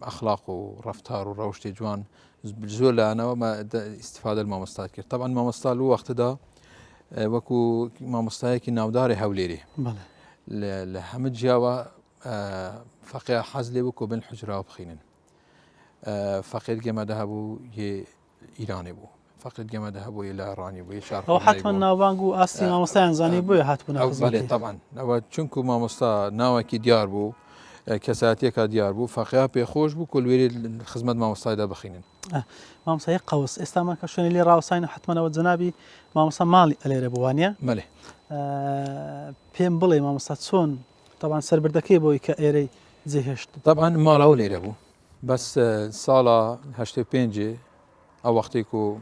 ئەخلاق و ڕەفتار و ڕەوشتی جوان زۆر لایەنەوە ئیسیفادە لە مامۆستا کرد طبعا مامۆستا لە وەختەدا وەکو مامۆستایەکی ناوداری هەولێری لە هەموو جیاوە فەقێ حەز لێ بوو کۆ بن حوجراوە بخینن فەقێت گەمەدە هەبوو یێ ئیرانی بوو فەقێت گەمەدە هەبوو لە ئێڕانی بوو ئەو حتمما ناوبانگ و ئاستی مامۆستایان زانی بووە هاتبوون طبعا ئەوە چونکو مامۆستا ناوەکی دیار بوو کەساتیەکە دیار بوو فەقیا پێخۆش بوو کۆلوێری خزمەت مامۆستایدا بخینن مامۆستای قەوس ئێستامان کە شوێنی لێ ڕاوەساین و حتممەەوە جەنابی مامۆستا ماڵی ئەلێرە بووانە مەلێ پێم بڵێ مامۆستا چۆن طبعا سەربردەکەی بۆی کە ئێرەی جێهێشت طبعا ماڵەوە لێرە بوو بەس ساڵە 85 ئەو وەختێک و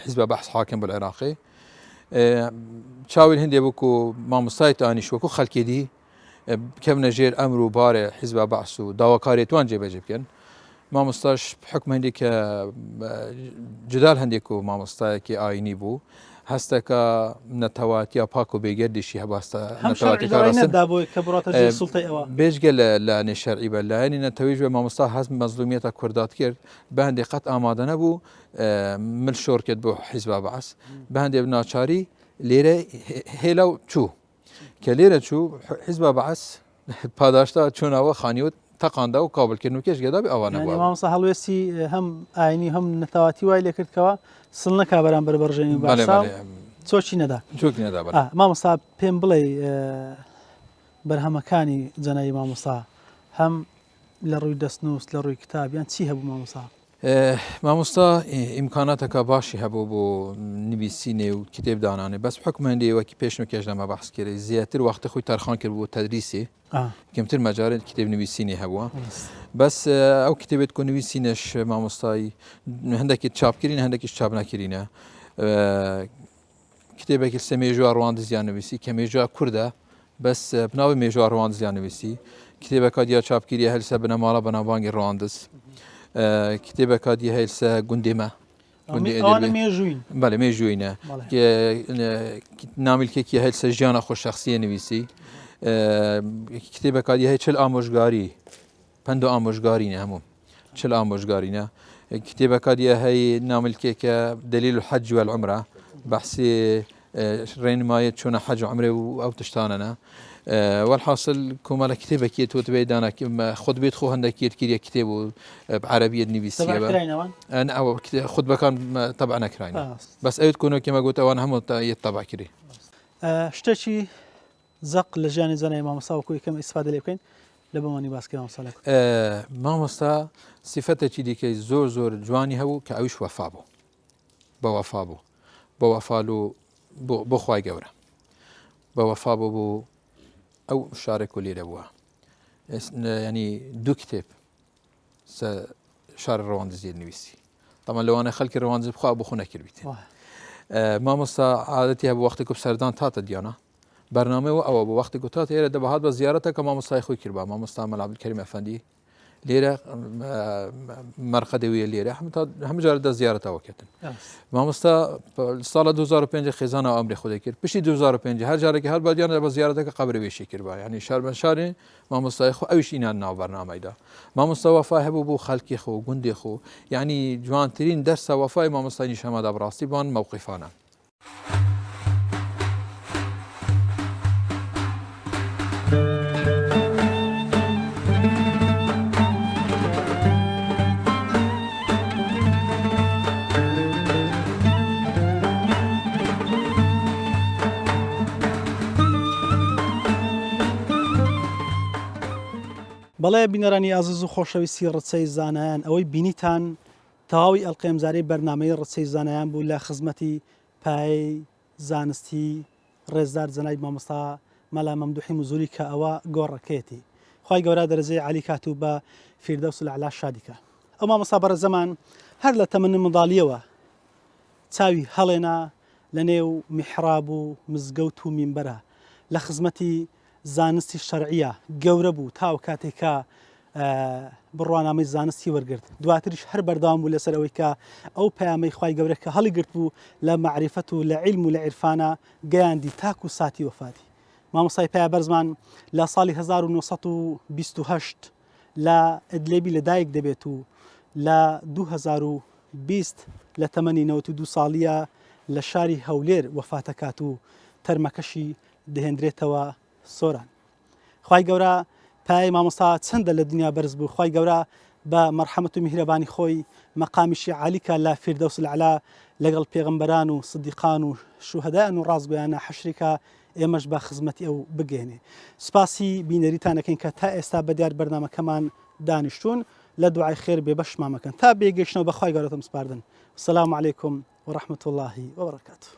حیزب بەحث حاکم بالعێراقی چاویل هەندێ بوو و مامۆستای تانیش وەکو خەڵکێدی بکەونە ژێر ئەمر و بارێ حیزب بەحث و داواکاریێتوان جێبەجێ بکەن مامۆستاش حکم هەندێکە جدال هەندێک و مامۆستایەکی ئاینی بوو هەستەکە نەتەواتیا پاک و بێگەردیشی هەباستە بێژگە لە نێشەرعی بە لایەنی نەتەویژ بە مامۆستا هەست مەزلومیەتە کوردات کرد بە هەندێک قەت ئامادە نەبوو مل شۆڕ کرد بۆ حیزب بەعث بە هەندێک ناچاری لێرە هێلا و چوو کە لێرە چوو حیزب بەعث پاداشتا چوونەوە خانیوت تەقاندا و کابلکردن و کێشگەدا بێ ئەوانە مامۆستا هەڵوێستی هەم ئاینی هەم نەتەواتی وای لێ کردکەوە سڵ نەکا بەرامبەر بەڕژێنی باسا چۆکی نەدا مامۆستا پێم بڵێ بەرهەمەکانی جەنایی مامۆستا هەم لە ڕووی دەستنووس لە ڕووی کتابیان چی هەبوو مامۆستا مامۆستا ئیمکاناتەکە باشی هەبوو بۆ نویسینێ و کتێب دانانێ بەس حکم هەندێوەکی پێش و کێژدەمە بەحث کرد زیاتر وەختی خۆی تەرخان کرد بۆ تەدریسی کەمتر مەجارێت کتێب نویسینی هەبووە بەس ئەو کتێبێت کۆ نویسینەش مامۆستایی هەندێکی چاپکردین هەندێکیش چاپ نەکردینە کتێبێکی سێ مێژووە ڕواندزیان نویسی کە مێژووە کووردە بەس بناوی مێژووە ڕواندزیان نویسی کتێبەکە دیا چاپکردی هەلسە بنەماڵە بەناوبانگی ڕواندز کتێبەکە دی هەلسە گوندێمە بەڵێ مێژووینە نامیلکێکی هەلسە ژیانە خۆشەخسیە نویسی کتێبەکە دی هەیە چل ئامۆژگاری پند و ئامۆژگارینە هەموو چل ئامۆژگارینە کتێبەکە دیە هەی نامیلکێکە دلیل الحەج والعمرە بەحسی ڕێنمایە چۆنە حەج و عمرێ و ئەو تشتانەنە والحاصل کۆمەڵە کتێبێکی تۆ دەبێت داناکی خۆت بێت خۆ هەندێک کردە کتێب و عەرەبیەت نویسیە ئەوە خودبەکان تەبع نەکراینە بەس ئەوت کۆنۆکێمە گوت ئەوان هەموو یەت تەبع کردی شتێکی زەق لە ژیانی جەنایی مامۆستا وەکو یەکەم ئیسفادە لێ بکەین لە بەوانی باسکەی مامۆستا سیفەتێکی دیکەی زۆر زۆر جوانی هەبوو کە ئەویش وەفا بوو بە وەفا بوو بە وەفال و بۆ خوای گەورە بە وەفا بوو ئەو شارێک و لێرە بووە ینی دوو کتێب شار ڕەواندزیە نویسی تەمان لەوانە خەڵکی ڕەواندز بخوا بۆ خۆ نەکردیت مامۆستا عادەتی هەبوو وەختێک و سەردان تاتە دیانە بەرنامەوە ئەوە بۆ وەختی گوتات ئێرە دەبهات بە زیارەتەکە مامۆستای خۆی کرد بە مامۆستا مەلا عەبدولکەریم ئەفەندی لێرە مەرخەدەویە لێرە هەموو جارە دە زیارەتەوەکەتن مامۆستا ساڵە 2005 خێزانە ئەمری خودی کرد پشتی 2005 هەر جارێکی هەر بادیانە بە زیارەتەکە قەبرە وێشی کرد بە ینی شار بە شارێ مامۆستای خۆ ئەویش ئینان ناو بەرنامەیدا مامۆستا وەفا هەبوو بۆ خەڵکی خۆ گوندی خۆ یعنی جوانترین دەرسە وەفای مامۆستای نیشەمەدا بڕاستی بان مووقیفانە بەڵێ بینەرانی ئازیز و خۆشەویستی ڕچەی زانایان ئەوەی بینیتان تەواوی ئەڵقێمزاری بەرنامەی ڕچەی زانایان بوو لە خزمەتی پایەی زانستی ڕێزدار جەنابی مامۆستا مەلا مەمدوحی مزوری کە ئەوە گۆڕەکەیەتی خوای گەورە دەرەجەی عالی کات و بە فیردەوس العلا شادیکە ئەو مامۆستا بەڕێزەمان هەر لە تەمەنی منداڵیەوە چاوی هەڵێنا لە نێو میحراب و مزگەوت و مینبەرە لە خزمەتی زانستی شەرعیە گەورە بوو تاو کاتێکە بڕوانامەی زانستی وەرگرت دواتریش هەر بەردەوام بوو لەسەر ئەوەی کە ئەو پەیامەی خوای گەورەکە هەڵیگرت بوو لە معریفەت و لە عیلم و لە عیرفانە گەیاندی تاک و ساتی وەفاتی مامۆستای پیا بەرزمان لە ساڵی 1928 لە ئەدلێبی لەدایک دەبێت و لە 2020 لە تەمەنی 92 ساڵیە لە شاری هەولێر وەفاتەکات و تەرمەکەشی دەهێنرێتەوە سۆران خوای گەورە پای مامۆستا چەندە لە دنیا بەرز بوو خوای گەورە بە مەرحەمەت و میهرەبانی خۆی مەقامیشی عالیکە لە فیردەوس العلا لەگەڵ پێغەمبەران و سدیقان و شوهەدایان و ڕازگۆیانە حەشریکە ئێمەش بە خزمەتی ئەو بگەێنێ سوپاسی بینەریتانەکەین کە تا ئێستا بەدیار بەرنامەکەمان دانیشتون لە دوعای خێر بێبەش مامەکەن تا بێگەشتنەوە بەخوای گەورەتەم سپاردن والسلام علیکم ورحمة الله وبركاته